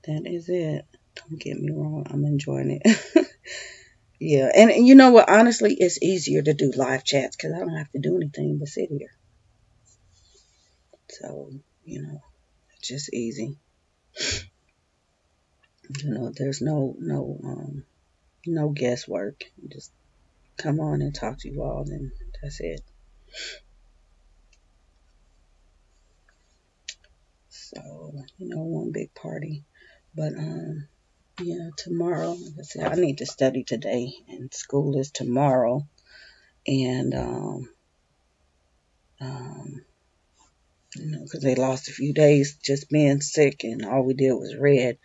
that is it. Don't get me wrong, I'm enjoying it. Yeah, and you know what? Honestly, it's easier to do live chats because I don't have to do anything but sit here. So, it's just easy. There's no guesswork. Just come on and talk to you all, and that's it. So, one big party. But yeah, tomorrow, like I said, I need to study today, and school is tomorrow. And because they lost a few days just being sick, and all we did was read.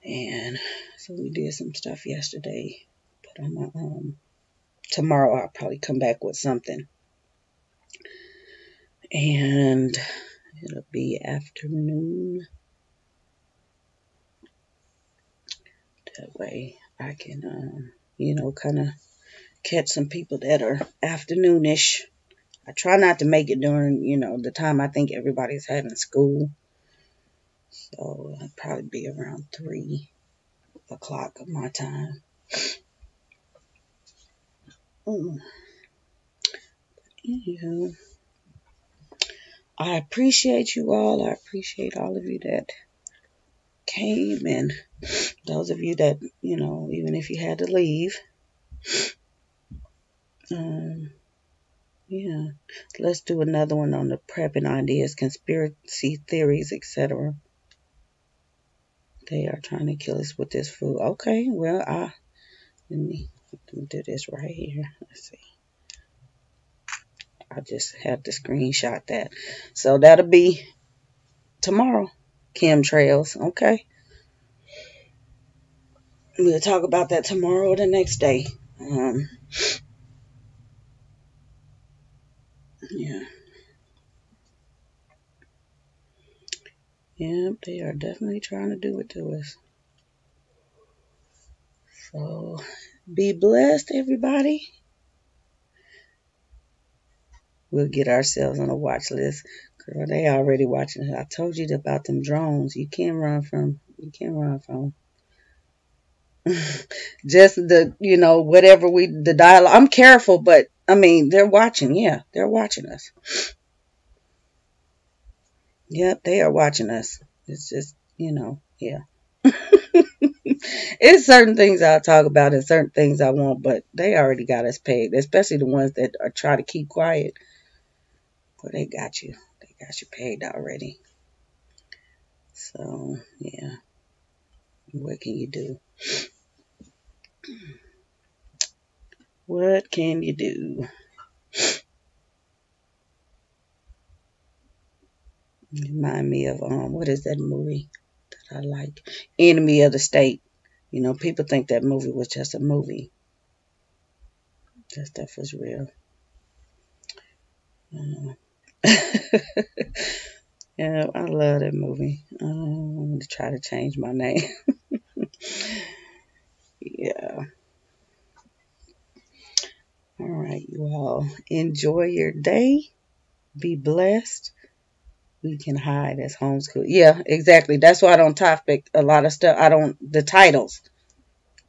And so we did some stuff yesterday. But tomorrow I'll probably come back with something. And it'll be afternoon. That way I can, kind of catch some people that are afternoonish. I try not to make it during, the time I think everybody's having school. So it'll probably be around 3 o'clock of my time. Anywho, I appreciate you all. I appreciate all of you that came, and those of you that, even if you had to leave. Yeah, let's do another one on the prepping ideas, conspiracy theories, etc. They are trying to kill us with this food. Okay, well, let me do this right here. Let's see. I just have to screenshot that. So that'll be tomorrow. Chemtrails. Okay. We'll talk about that tomorrow or the next day. Yeah. Yep, they are definitely trying to do it to us. So be blessed, everybody. We'll get ourselves on a watch list. Girl, they already watching it. I told you about them drones. You can't run from. Just whatever the dialogue. I'm careful, but I mean, they're watching. Yeah, they're watching us. Yep, they are watching us. It's just, yeah. It's certain things I'll talk about and certain things I won't, but they already got us pegged, especially the ones that are trying to keep quiet. Well, they got you. They got you paid already. So, yeah. What can you do? What can you do? Remind me of what is that movie that I like? Enemy of the State. You know, people think that movie was just a movie. That stuff was real. Yeah, I love that movie. I'm going to try to change my name. Yeah. All right, you all. Enjoy your day. Be blessed. We can hide as homeschool. Yeah, exactly. That's why I don't topic a lot of stuff. I don't, the titles.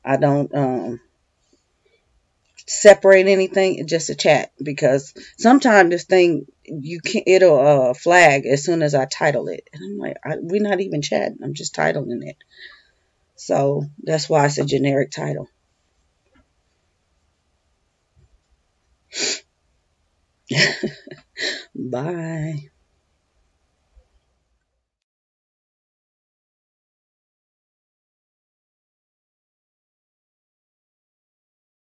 I don't separate anything, just a chat, because sometimes this thing you can it'll flag as soon as I title it, and I'm like, we're not even chatting. I'm just titling it, so that's why it's a generic title. Bye.